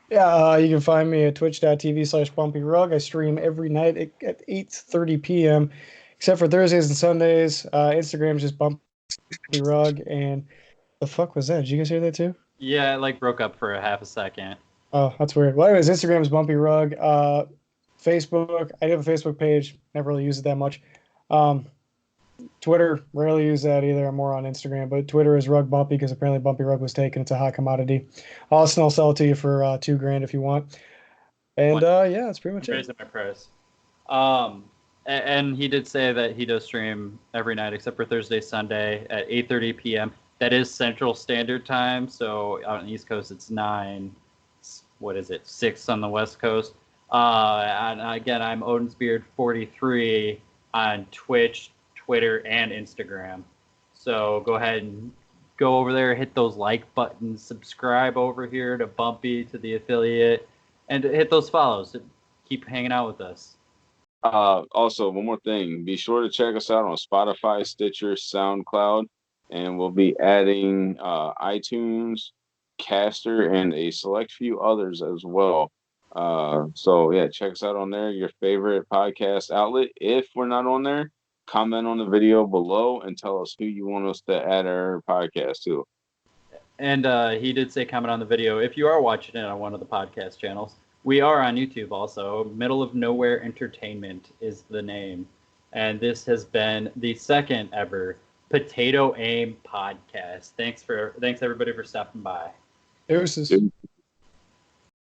Yeah, you can find me at twitch.tv/BumpyRug. I stream every night at 8:30 p.m., except for Thursdays and Sundays. Instagram is just BumpyRug. And the fuck was that? Did you guys hear that too?
Yeah, it broke up for a half a second.
Oh, that's weird. Well, anyways, Instagram is BumpyRug. Facebook, I have a Facebook page. Never really use it that much. Twitter, rarely use that either. I'm more on Instagram, but Twitter is Rug Bumpy because apparently BumpyRug was taken. It's a hot commodity. I'll sell it to you for $2,000 if you want. And yeah, that's pretty much it.
Raising my price. And he did say that he does stream every night except for Thursday, Sunday at 8:30 p.m. That is Central Standard Time. So on the East Coast, it's 9. What is it? 6 on the West Coast. And again, I'm Odin'sbeard43 on Twitch, Twitter, and Instagram. So go ahead and go over there, hit those like buttons, subscribe over here to Bumpy, to the affiliate, and hit those follows. Keep hanging out with us.
Also, one more thing. Be sure to check us out on Spotify, Stitcher, SoundCloud, and we'll be adding iTunes, Caster, and a select few others as well. So yeah, check us out on there, your favorite podcast outlet. If we're not on there, comment on the video below and tell us who you want us to add our podcast to.
And he did say comment on the video if you are watching it on one of the podcast channels. We are on YouTube also. Middle of Nowhere Entertainment is the name. And this has been the second ever Potato Aim podcast. Thanks everybody for stopping by.
Deuces.